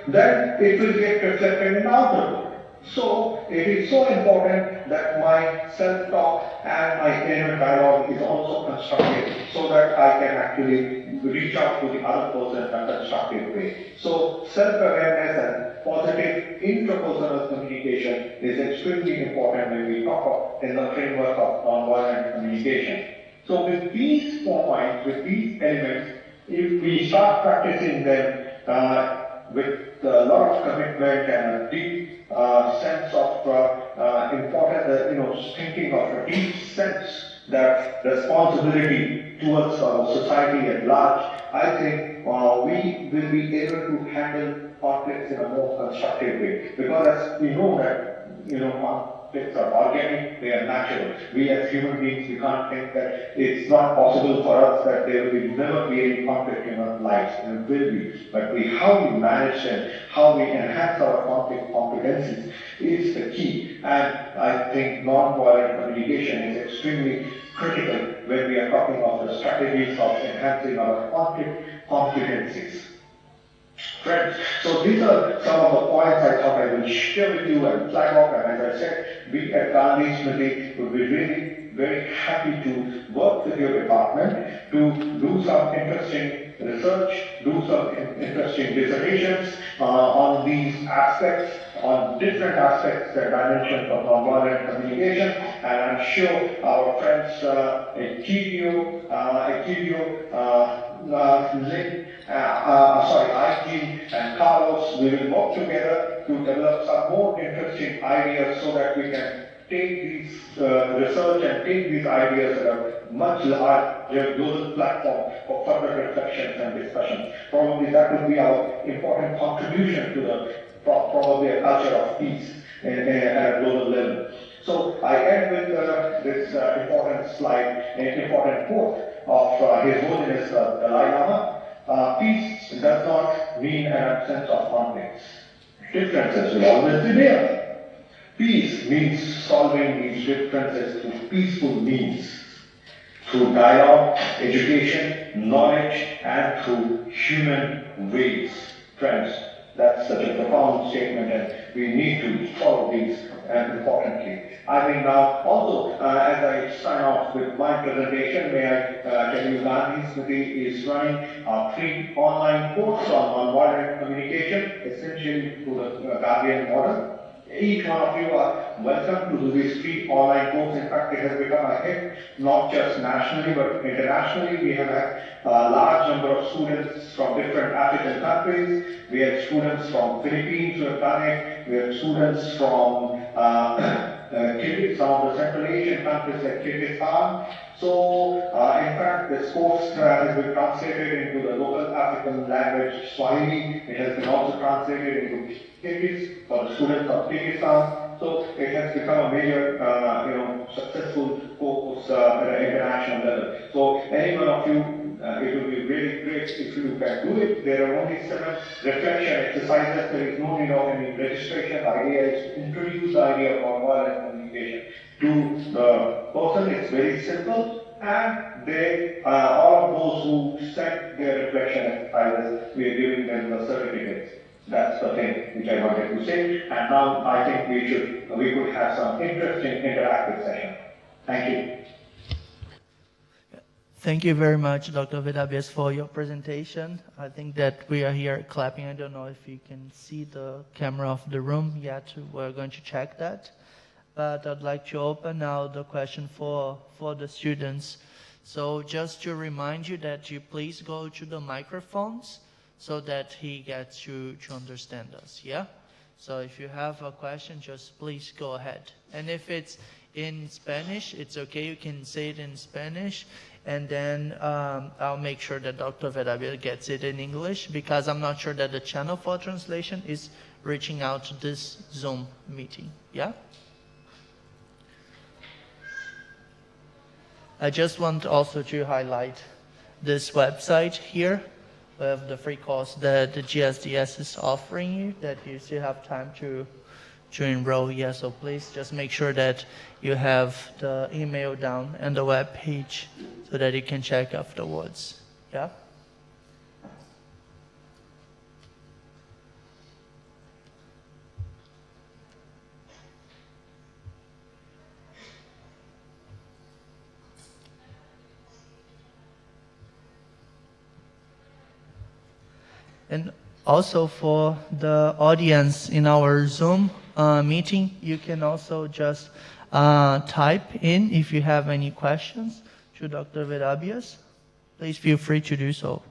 then it will get reflected in the outer world. So it is so important that my self-talk and my inner dialogue is also constructive, so that I can actually reach out to the other person in a constructive way. So self-awareness and positive interpersonal communication is extremely important when we talk of in the framework of nonviolent communication. So with these 4 points, with these elements, if we start practicing them with a lot of commitment and a deep sense of thinking of a deep sense that responsibility towards our society at large, I think we will be able to handle conflicts in a more constructive way. Because as we know that conflicts are organic, they are natural. We as human beings, we can't think that it's not possible for us that there will never be any conflict in our lives, and it will be. But how we manage them, how we enhance our conflict competencies is the key. And I think non-violent communication is extremely critical when we are talking of the strategies of enhancing our conflict competencies. Friends, so these are some of the points I thought I will share with you and flag off. And as I said, we at Gandhi Smriti would be really very happy to work with your department to do some interesting research, do some interesting dissertations on these aspects, on different aspects, the dimensions of nonviolent communication. And I'm sure our friends Equilio, Aiki and Carlos, we will work together to develop some more interesting ideas so that we can take these research and take these ideas at a much larger global platform for further reflections and discussions. Probably that would be our important contribution to the probably a culture of peace at a global level. So I end with this important slide, an important quote of His Holiness Dalai Lama. Peace does not mean an absence of conflicts. Differences will always be there. Peace means solving these differences through peaceful means, through dialogue, education, knowledge, and through human ways. Friends, that's such a profound statement, and we need to follow these importantly. I think now also, as I sign off with my presentation, may I tell you Gandhi Smriti is running a free online course on nonviolent communication, essentially through the Guardian model. Each one of you are welcome to do this free online course. In fact, it has become a hit, not just nationally, but internationally. We have had a large number of students from different African countries. We have students from Philippines who have done it. We have students from some of the Central Asian countries like Kyrgyzstan. So, in fact, this course has been translated into the local African language Swahili. It has been also translated into Kyrgyz for the students of Kyrgyzstan. So, it has become a major, successful course at an international level. So, any one of you, it will be really great if you can do it. There are only 7 reflection exercises. There is no need of any registration. The idea is to introduce the idea of nonviolent communication to the person. It's very simple, and they, all of those who sent their reflection exercises, we are giving them the certificates. That's the thing which I wanted to say. And now I think we could have some interesting interactive session. Thank you. Thank you very much, Dr. Vedabias, for your presentation. I think that we are here clapping. I don't know if you can see the camera of the room yet. We're going to check that. But I'd like to open now the question for the students. So just to remind you that you please go to the microphones so that he gets to understand us, yeah? So if you have a question, just please go ahead. And if it's in Spanish, it's okay, you can say it in Spanish, and then I'll make sure that Dr. Vedabias gets it in English, because I'm not sure that the channel for translation is reaching out to this Zoom meeting. Yeah? I just want also to highlight this website here with the free course that the GSDS is offering you, that you still have time to enroll. Yeah, so please just make sure that you have the email down and the web page so that you can check afterwards. Yeah? And also for the audience in our Zoom meeting, you can also just type in if you have any questions to Dr. Vedabias. Please feel free to do so.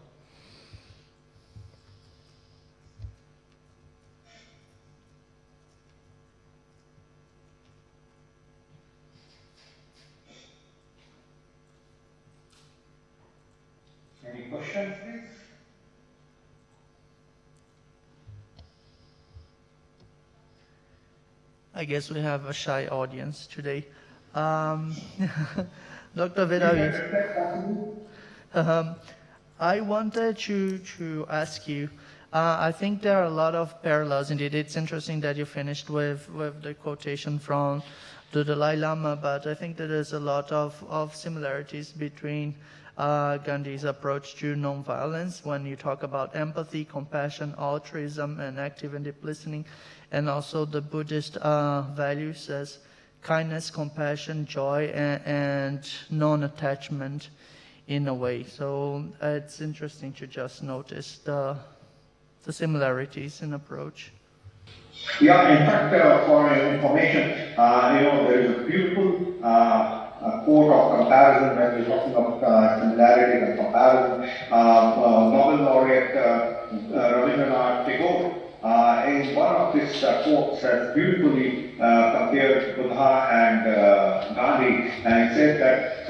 Any questions, please? I guess we have a shy audience today. Dr. Vedabias, I wanted to ask you, I think there are a lot of parallels indeed. It's interesting that you finished with the quotation from the Dalai Lama, but I think that there's a lot of similarities between Gandhi's approach to nonviolence when you talk about empathy, compassion, altruism, and active and deep listening, and also the Buddhist values as kindness, compassion, joy, and non-attachment in a way. So it's interesting to just notice the similarities in approach. Yeah, in fact, for your information, there is a beautiful quote of comparison when we're talking of similarity and comparison. Nobel laureate Rabindranath Tagore, in one of his quotes, has beautifully compared Buddha and Gandhi, and he said that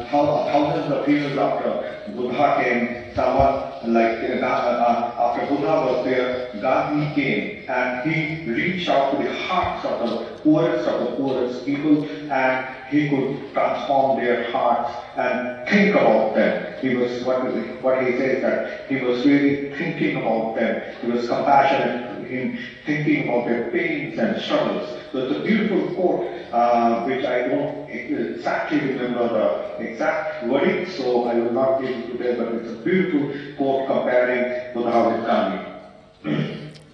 thousands of years after Buddha came, someone like after Buddha was there, Gandhi came and he reached out to the hearts of the poorest people, and he could transform their hearts and think about them. He was what he says that he was really thinking about them. He was compassionate in thinking about their pains and struggles. So it's a beautiful quote, which I don't exactly remember the exact wording, so I will not give it today, but it's a beautiful quote comparing Buddha with Gandhi.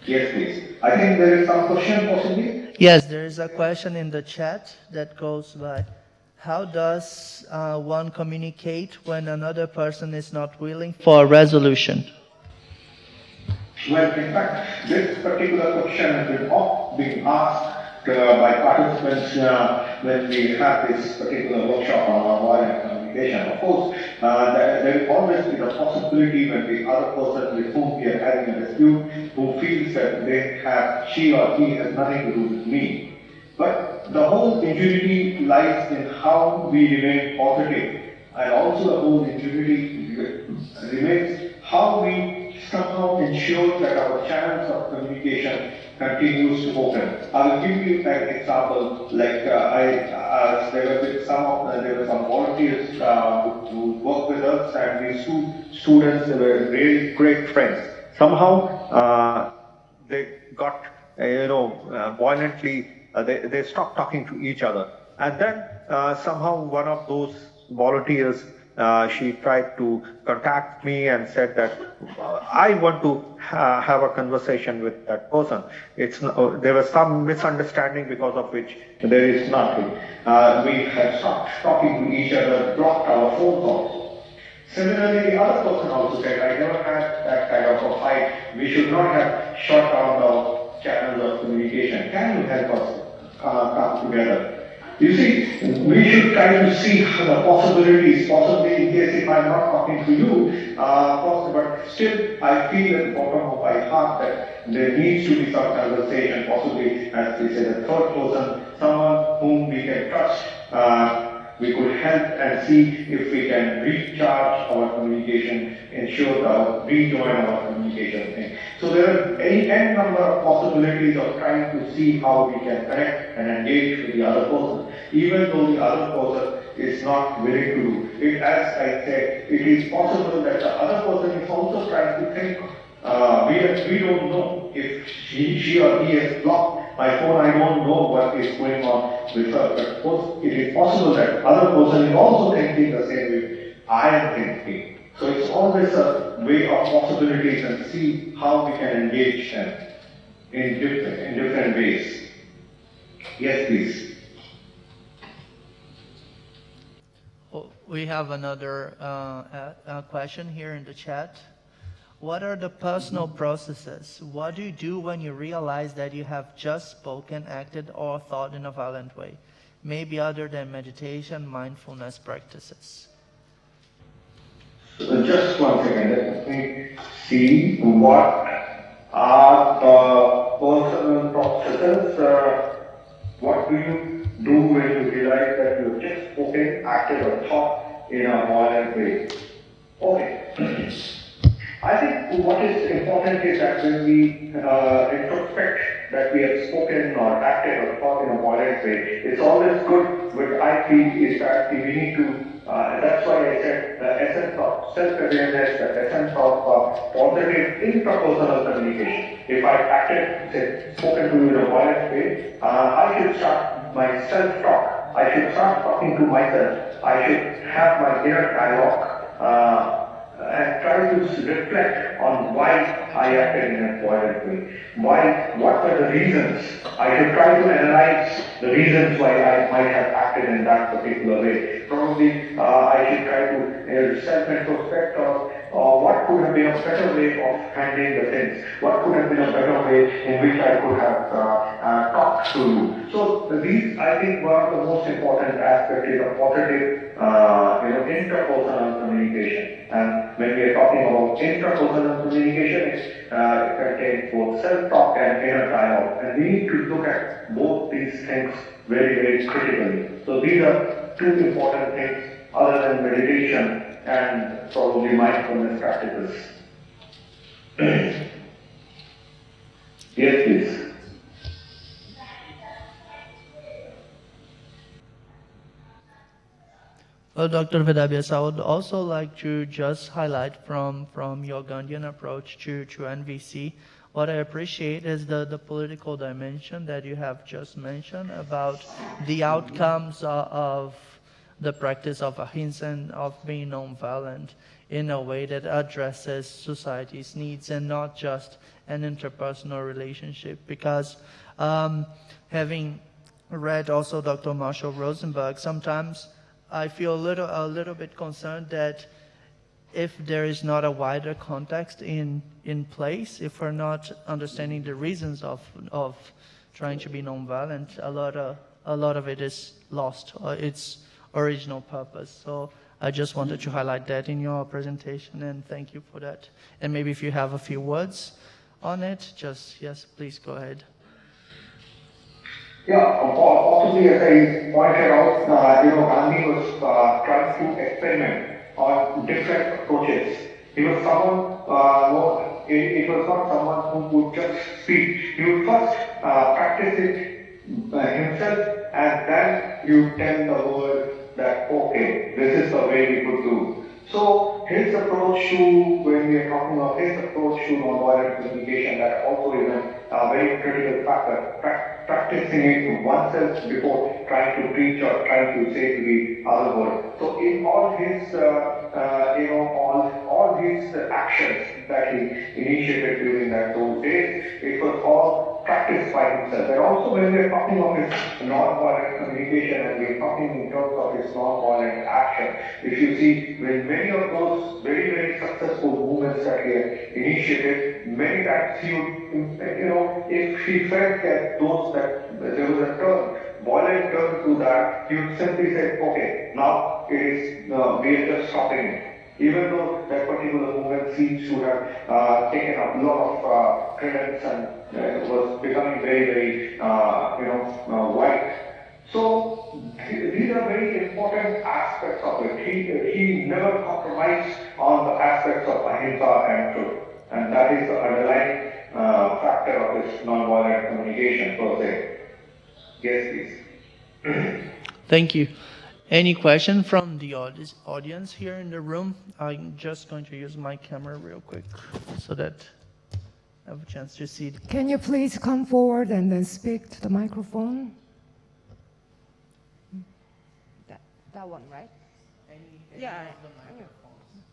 Yes, please. I think there is some question possibly. Yes, there is a question in the chat that goes by, how does one communicate when another person is not willing for a resolution? Well, in fact, this particular question has been often being asked by participants when we have this particular workshop on nonviolent communication. Of course, there will always be the possibility when the other person with whom we are having a dispute, who feels that she or he has nothing to do with me. But the whole ingenuity lies in how we remain positive, and also the whole ingenuity remains how we somehow ensure that our channels of communication continues to open. I will give you an example. Like there were some volunteers who worked with us, and these two students, they were really great friends. Somehow they got violently. They stopped talking to each other, and then somehow one of those volunteers, she tried to contact me and said that I want to have a conversation with that person. There was some misunderstanding because of which there is nothing. We have stopped talking to each other, blocked our phone calls. Similarly, the other person also said, I never had that kind of a fight. We should not have shut down the channels of communication. Can you help us come together? You see, we should try to see the possibilities, possibly in case if I'm not talking to you, but still I feel at the bottom of my heart that there needs to be some conversation, possibly, as we said, a third person, someone whom we can trust. We could help and see if we can recharge our communication, rejoin our communication thing. So there are any n number of possibilities of trying to see how we can connect and engage with the other person, even though the other person is not willing to do it. As I said, it is possible that the other person is also trying to think. We don't know if she or he has blocked my phone. I don't know what is going on with her. But of course, it is possible that other person is also thinking the same way I am thinking. So it's always a way of possibilities and see how we can engage them in different ways. Yes, please. We have another question here in the chat. What are the personal processes? What do you do when you realize that you have just spoken, acted, or thought in a violent way? Maybe other than meditation, mindfulness practices. So just one second, let me see what are the personal processes. What do you do when you realize that you have just spoken, acted, or thought in a violent way? Okay. I think what is important is that when we introspect that we have spoken or acted or thought in a violent way, it's always good. What I feel is that we need to, that's why I said the essence of self-awareness, the essence of positive intrapersonal communication. If I acted, say, spoken to you in a violent way, I should start my self-talk. I should start talking to myself. I should have my inner dialogue. And try to reflect on why I acted in a violent way. What were the reasons? I should try to analyze the reasons why I might have acted in that particular way. Probably I should try to self-introspect or what could have been a better way of handling the things. What could have been a better way in which I could have talked to you. So these, I think, one of the most important aspects is a positive interpersonal communication. And when we are talking about interpersonal communication, it contains both self-talk and inner dialogue. And we need to look at both these things very, very critically. So these are two important things other than meditation and probably mindfulness practices. Yes, please. Well, Dr. Vedabias, I would also like to just highlight from your Gandhian approach to NVC. What I appreciate is the political dimension that you have just mentioned about the outcomes of the practice of ahimsa and of being nonviolent in a way that addresses society's needs and not just an interpersonal relationship. Because having read also Dr. Marshall Rosenberg, sometimes I feel a little bit concerned that if there is not a wider context in place, if we're not understanding the reasons of trying to be nonviolent, a lot of it is lost, its original purpose. So I just wanted to highlight that in your presentation, and thank you for that. And maybe if you have a few words on it, yes, please go ahead. Yeah, possibly as I pointed out, Gandhi was trying to experiment on different approaches. He was someone, it was not someone who would just speak. He would first practice it himself, and then you tell the world that, okay, this is the way we could do. So his approach to, when we are talking of his approach to nonviolent communication, that also is a very critical factor. Practicing it oneself before trying to preach or trying to say to the other world. So in all his, all his actions that he initiated during those days, it was all practiced by himself. And also when we are talking of his nonviolent communication and we are talking in terms of his nonviolent action, if you see, when many of those very, very successful movements that he had initiated, many times he would, if he felt that there was a violent turn to that, he would simply say, okay, now it is, we are just stopping it. Even though that particular movement seems to have taken up a lot of credence and was becoming very, very, wide. So these are very important aspects of it. He never compromised on the aspects of ahimsa and truth. And that is the underlying factor of this nonviolent communication per se. Yes, please. Thank you. Any question from the audience here in the room? I'm just going to use my camera real quick so that I have a chance to see. Can you please come forward and then speak to the microphone? That one, right? Any Yeah. of the microphones.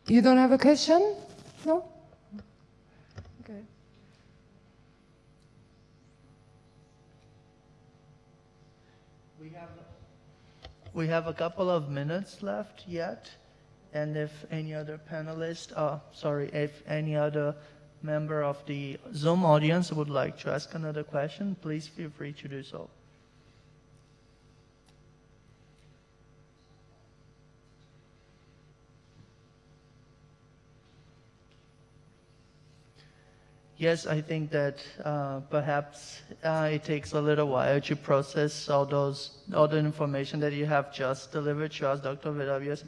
You don't have a question? No? Okay. We have a couple of minutes left yet, and if any other panelist, if any other member of the Zoom audience would like to ask another question, please feel free to do so. Yes, I think that perhaps it takes a little while to process all the information that you have just delivered to us, Dr. Vedavyas,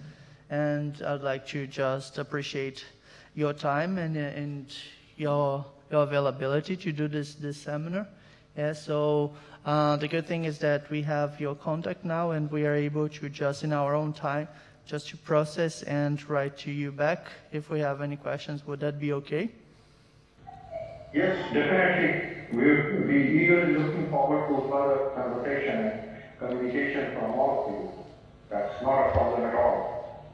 and I'd like to just appreciate your time and your availability to do this seminar. Yeah, so the good thing is that we have your contact now, and we are able to just in our own time just to process and write to you back if we have any questions. Would that be okay? Yes, definitely. We'll be eagerly looking forward to further conversation and communication from all of you. That's not a problem at all.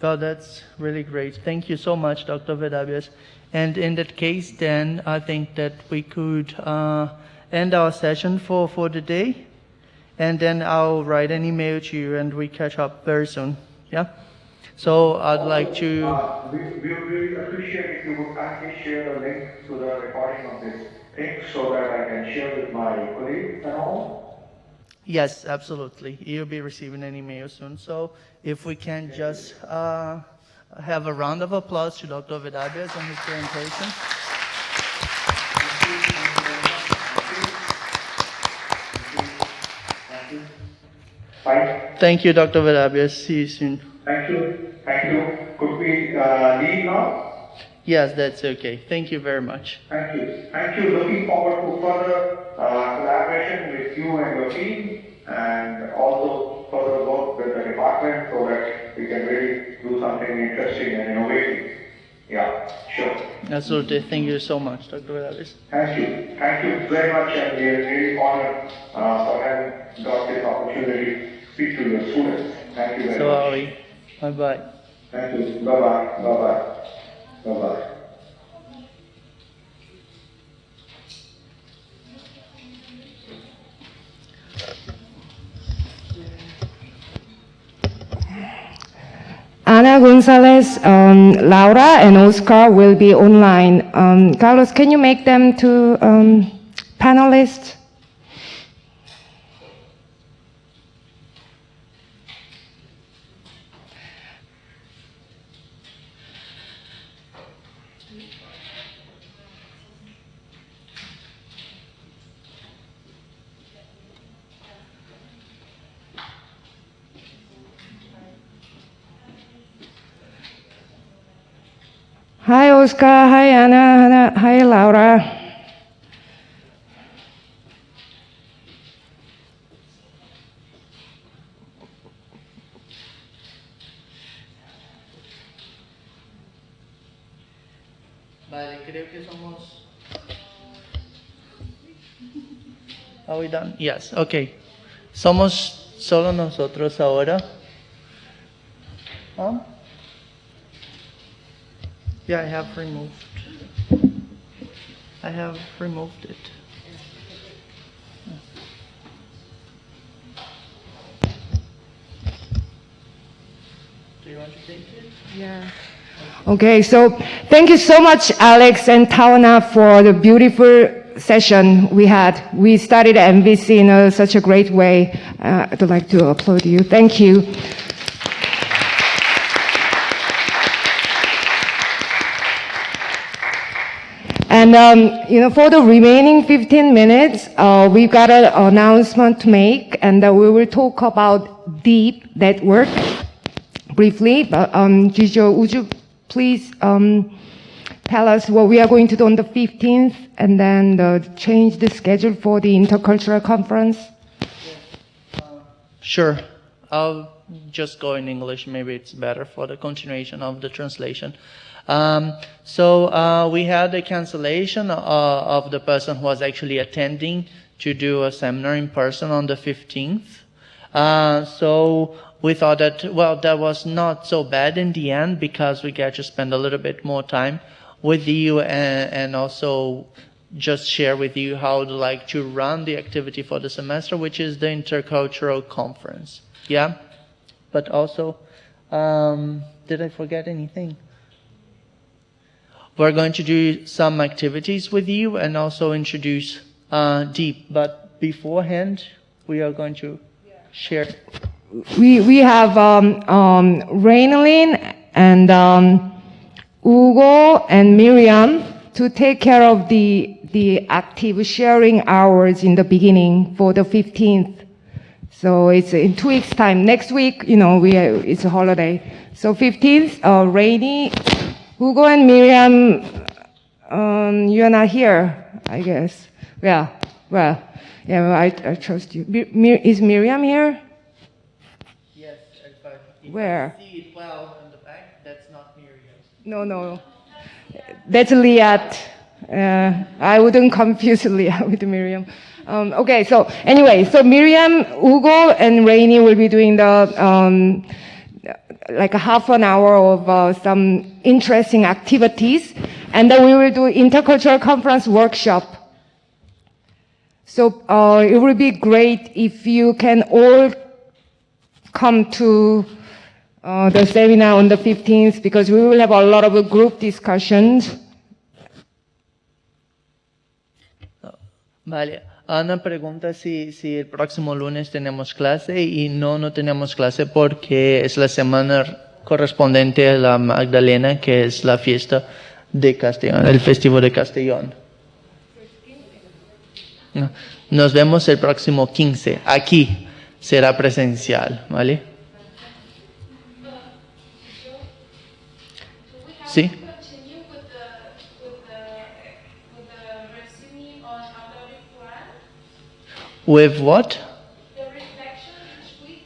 Oh, that's really great. Thank you so much, Dr. Vedavyas. And in that case, then, I think that we could end our session for the day. And then I'll write an email to you and we catch up very soon. Yeah? So I'd like to... We really appreciate if you would kindly share the link to the recording of this thing so that I can share with my colleagues and all. Yes, absolutely. You'll be receiving an email soon. So if we can just have a round of applause to Dr. Vedavyas on his presentation. Bye. Thank you, Dr. Vedavyas. See you soon. Thank you. Thank you. Could we leave now? Yes, that's okay. Thank you very much. Thank you. Thank you. Looking forward to further collaboration with you and your team, and also further work with the department so that we can really do something interesting and innovative. Yeah, sure. Absolutely. Thank you so much, Dr. Vedavyas. Thank you. Thank you very much, and we are really honored for having got this opportunity to speak to your students. Thank you very So much. are we. Bye-bye. Thank you. Bye-bye. Bye-bye. Bye-bye. Ana Gonzalez, Laura, and Oscar will be online. Carlos, can you make them to panelists? Hi, Oscar. Hi, Anna. Hi, Laura. Vale, creo que somos... Are we done? Yes, okay. Somos solo nosotros ahora. Huh? Yeah, I have removed it. Do you want to take it? Yeah. Okay, so thank you so much, Alex and Tawana, for the beautiful session we had. We started MVC in such a great way. I'd like to applaud you. Thank you. And, for the remaining 15 minutes, we've got an announcement to make, and we will talk about deep network. briefly, but Gijo, would you please tell us what we are going to do on the 15th and then change the schedule for the intercultural conference? Sure. I'll just go in English. Maybe it's better for the continuation of the translation. So we had a cancellation of the person who was actually attending to do a seminar in person on the 15th. So we thought that, well, that was not so bad in the end because we get to spend a little bit more time with you and also just share with you how to like to run the activity for the semester, which is the intercultural conference. Yeah, but also, did I forget anything? We're going to do some activities with you and also introduce Deep. But beforehand, we are going to share. We have Rainalyn and Ugo and Miriam to take care of the active sharing hours in the beginning for the 15th. So it's in 2 weeks' time. Next week, it's a holiday. So 15th, Rainy, Ugo and Miriam, you're not here, I guess. Yeah, well, I trust you. Is Miriam here? Yes, if Where? I see it well in the back, that's not Miriam. No. That's Liat. I wouldn't confuse Liat with Miriam. Okay, so anyway, so Miriam, Ugo, and Rainy will be doing the like a half an hour of some interesting activities, and then we will do intercultural conference workshop. So it would be great if you can all come to the seminar on the 15th because we will have a lot of group discussions. Vale. Ana pregunta si el próximo lunes tenemos clase y no tenemos clase porque es la semana correspondiente a la Magdalena, que es la fiesta de Castellón, el Festival de Castellón. Nos vemos el próximo 15. Aquí será presencial, ¿vale? Sí. With what? The reflection each week.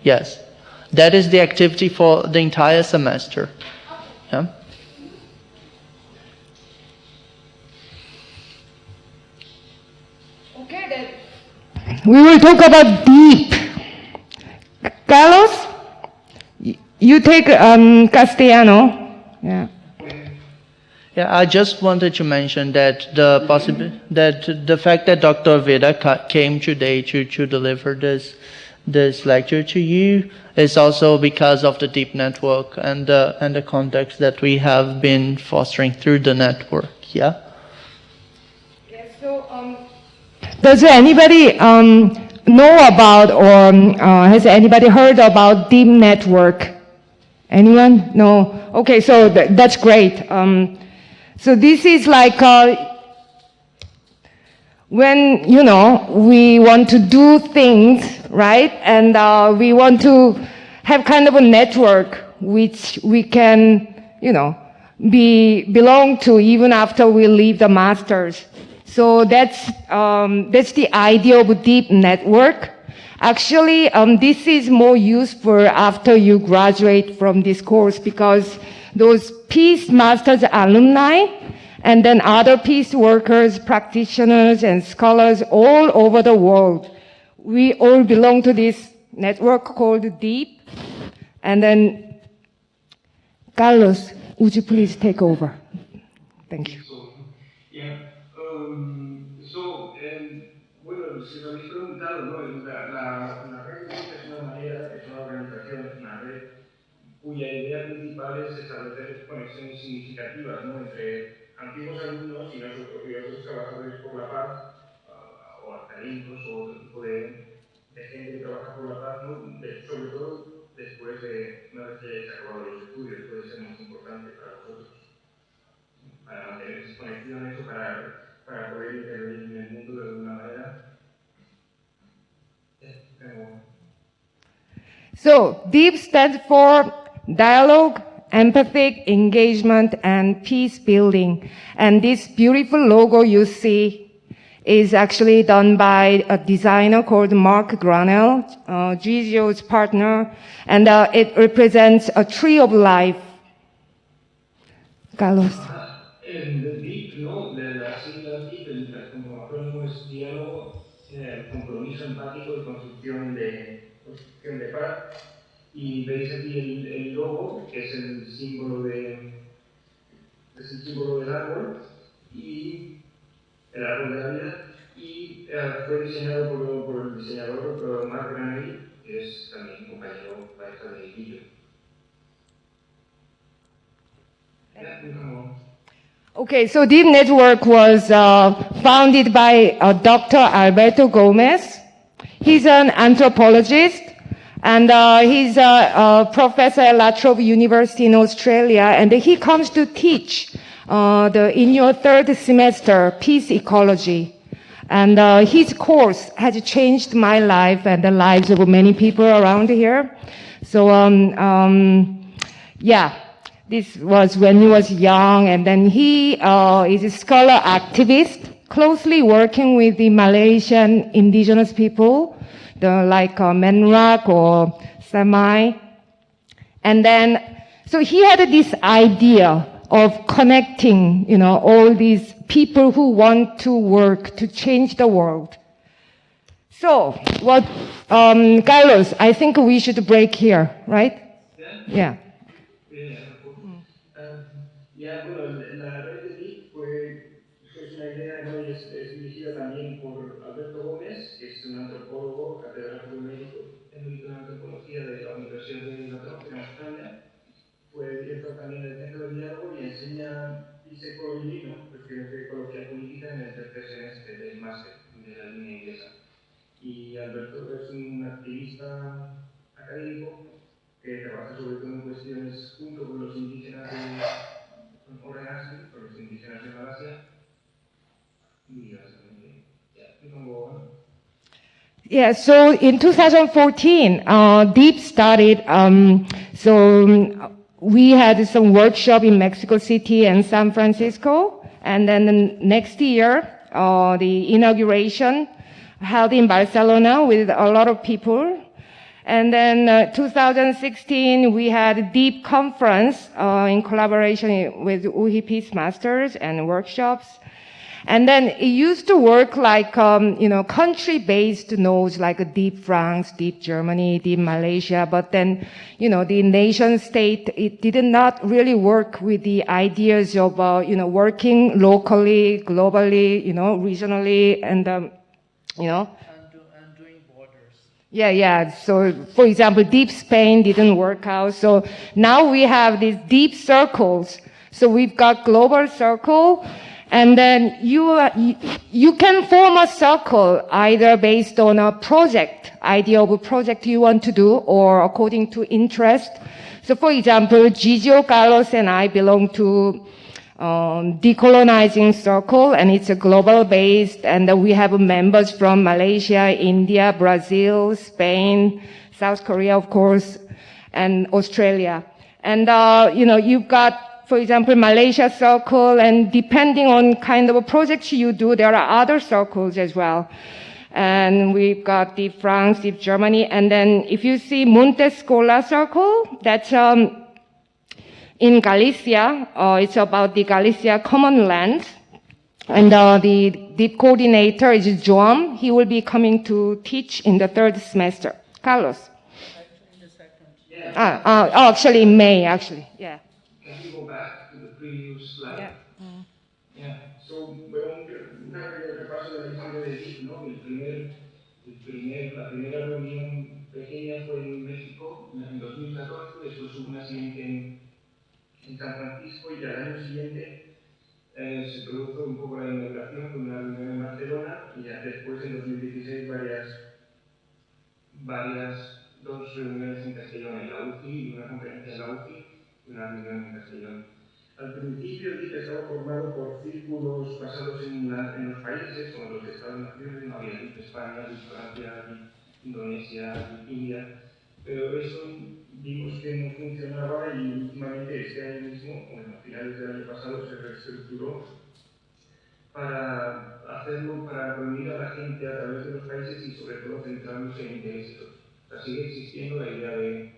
Yes. That is the activity for the entire semester. Yeah. Okay, then. We will talk about deep. Carlos, you take Castellano. Yeah. Yeah, I just wanted to mention that the fact that Dr. Veda came today to deliver this lecture to you is also because of the deep network and the context that we have been fostering through the network. Yeah. Yes. So, does anybody know about or has anybody heard about deep network? Anyone? No. Okay. So that's great. So this is like when, we want to do things, right? And we want to have kind of a network which we can, belong to even after we leave the masters. So that's the idea of a deep network. Actually, this is more useful after you graduate from this course because those peace masters alumni and then other peace workers, practitioners, and scholars all over the world, we all belong to this network called DEEP. And then, Carlos, would you please take over? Thank you. Bueno, si lo habéis preguntado, ¿no? La red es una manera, es una organización, es una red cuya idea principal es establecer conexiones significativas, ¿no? Entre antiguos alumnos y nosotros y otros trabajadores por la paz, o académicos o otro tipo de gente que trabaja por la paz, ¿no? Sobre todo después de una vez que hayáis acabado los estudios, puede ser muy importante para vosotros, para mantener esas conexiones o para poder intervenir en el mundo de alguna manera. So DEEP stands for dialogue, empathic engagement, and peace building. And this beautiful logo you see is actually done by a designer called Mark Granell, Gizio's partner, and it represents a tree of life. Carlos. El DEEP, ¿no? De las siglas DEEP, como acrónimo es diálogo, compromiso empático y construcción de paz. Y veis aquí el logo, que es el símbolo del árbol, y el árbol de la vida, y fue diseñado por el diseñador Mark Granell, que es también compañero pareja de Guillo. Okay, so Deep Network was founded by Dr. Alberto Gomez. He's an anthropologist, and he's a professor at La Trobe University in Australia, and he comes to teach in your third semester, Peace Ecology. And his course has changed my life and the lives of many people around here. So, yeah. This was when he was young, and then he is a scholar activist, closely working with the Malaysian indigenous people, like Menrak or Samai. And then, so he had this idea of connecting, all these people who want to work to change the world. So, Carlos, I think we should break here, right? Yeah. Ya, bueno, la red de DEEP es una idea, ¿no? Y es dirigida también por Alberto Gómez, que es un antropólogo, catedrático emérito en antropología de la Universidad de La Trobe, en Australia. Fue director también del Centro de Diálogo y enseña Psychology, ¿no? Cuestiones de ecología política en el tercer semestre del máster de la línea inglesa. Y Alberto es un activista académico que trabaja sobre todo en cuestiones junto con los indígenas de Moralistic, por los indígenas de Malasia. Yeah, so in 2014, DEEP started, we had some workshop in Mexico City and San Francisco, and then the next year, the inauguration held in Barcelona with a lot of people. And then 2016, we had a DEEP conference in collaboration with UHI Peace Masters and workshops. And then it used to work like, country-based nodes like DEEP France, DEEP Germany, DEEP Malaysia. But then, the nation state, it did not really work with the ideas of, working locally, globally, regionally, and, And doing borders. Yeah. So, for example, DEEP Spain didn't work out. So now we have these DEEP circles. So we've got global circle, and then you can form a circle either based on a project, idea of a project you want to do, or according to interest. So, for example, Gigio, Carlos, and I belong to decolonizing circle, and it's a global based, and we have members from Malaysia, India, Brazil, Spain, South Korea, of course, and Australia. And, you've got, for example, Malaysia circle, and depending on kind of a project you do, there are other circles as well. And we've got DEEP France, DEEP Germany, and then if you see Montescola circle, that's, in Galicia, it's about the Galicia common land. And the DEEP coordinator is Joam. He will be coming to teach in the third semester. Carlos. Actually, in the second. Actually, in May, actually. Yeah. Can you go back to the previous slide? Yeah. Yeah. So, bueno, un repaso de la historia de DEEP, ¿no? La primera reunión pequeña fue en México en 2014, después hubo una siguiente en San Francisco, y al año siguiente se produjo un poco la inauguración con una reunión en Barcelona, y ya después en 2016 dos reuniones en Castellón, en la UCI, y una conferencia en la UCI y una reunión en Castellón. Al principio el DEEP estaba formado por círculos basados en los países, como los Estados Naciones, no había DEEP España, DEEP Francia, DEEP Indonesia, DEEP India. Pero eso vimos que no funcionaba y últimamente este año mismo, bueno, a finales del año pasado, se reestructuró para hacerlo, para reunir a la gente a través de los países y sobre todo centrándose en intereses. O sea, sigue existiendo la idea de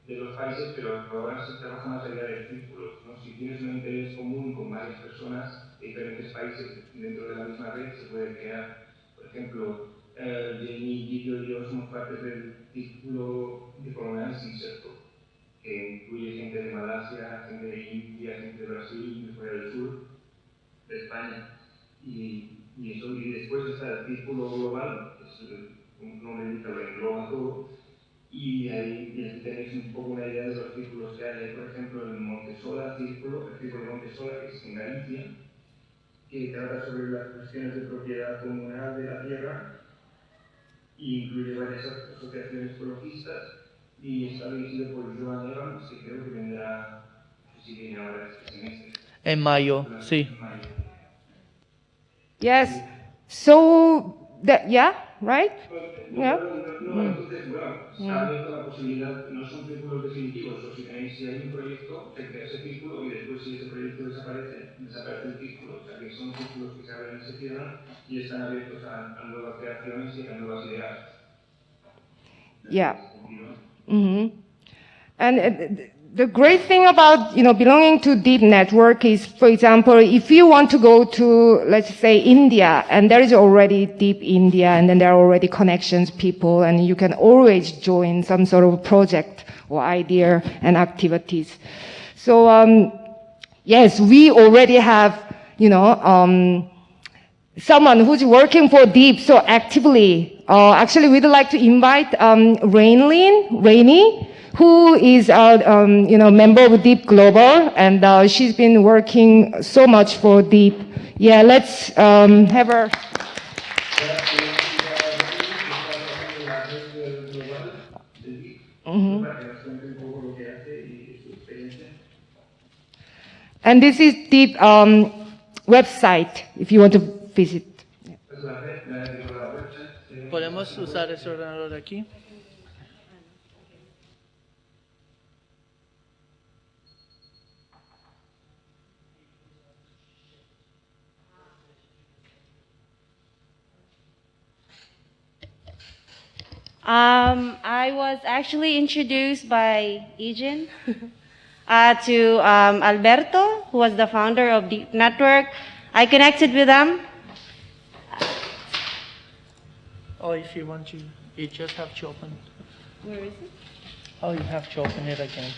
los países, pero ahora se trabaja más allá de círculos, ¿no? Si tienes un interés común con varias personas de diferentes países dentro de la misma red, se puede crear. Por ejemplo, Jamie, Guido y yo somos parte del círculo de Colonial Circle, que incluye gente de Malasia, gente de India, gente de Brasil, de Corea del Sur, de España. Y después está el círculo global, que es un nombre que lo engloba todo. Y ahí tenéis un poco una idea de los círculos que hay. Hay, por ejemplo, el Montesola Círculo, el círculo de Montesola, que es en Galicia, que trata sobre las cuestiones de propiedad comunal de la tierra y incluye varias asociaciones ecologistas y está dirigido por Joan Evans, que creo que vendrá, no sé si viene ahora este semestre. En mayo, sí. En mayo. Yes. So, yeah, right? Yeah. Entonces, bueno, está abierto la posibilidad, no son círculos definitivos, o si hay un proyecto, se crea ese círculo y después si ese proyecto desaparece el círculo. O sea, que son círculos que se abren y se cierran y están abiertos a nuevas creaciones y a nuevas ideas. Yeah. And the great thing about, belonging to deep network is, for example, if you want to go to, let's say, India, and there is already deep India, and then there are already connections, people, and you can always join some sort of project or idea and activities. So, yes, we already have, someone who's working for Deep so actively. Actually, we'd like to invite Rainy, who is a member of Deep Global, and she's been working so much for Deep. Yeah, let's have her. And this is Deep website, if you want to visit. ¿Podemos usar ese ordenador aquí? I was actually introduced by Eugene to Alberto, who was the founder of the network. I connected with them. Oh, if you want to, you just have to open. Where is it? Oh, you have to open it again.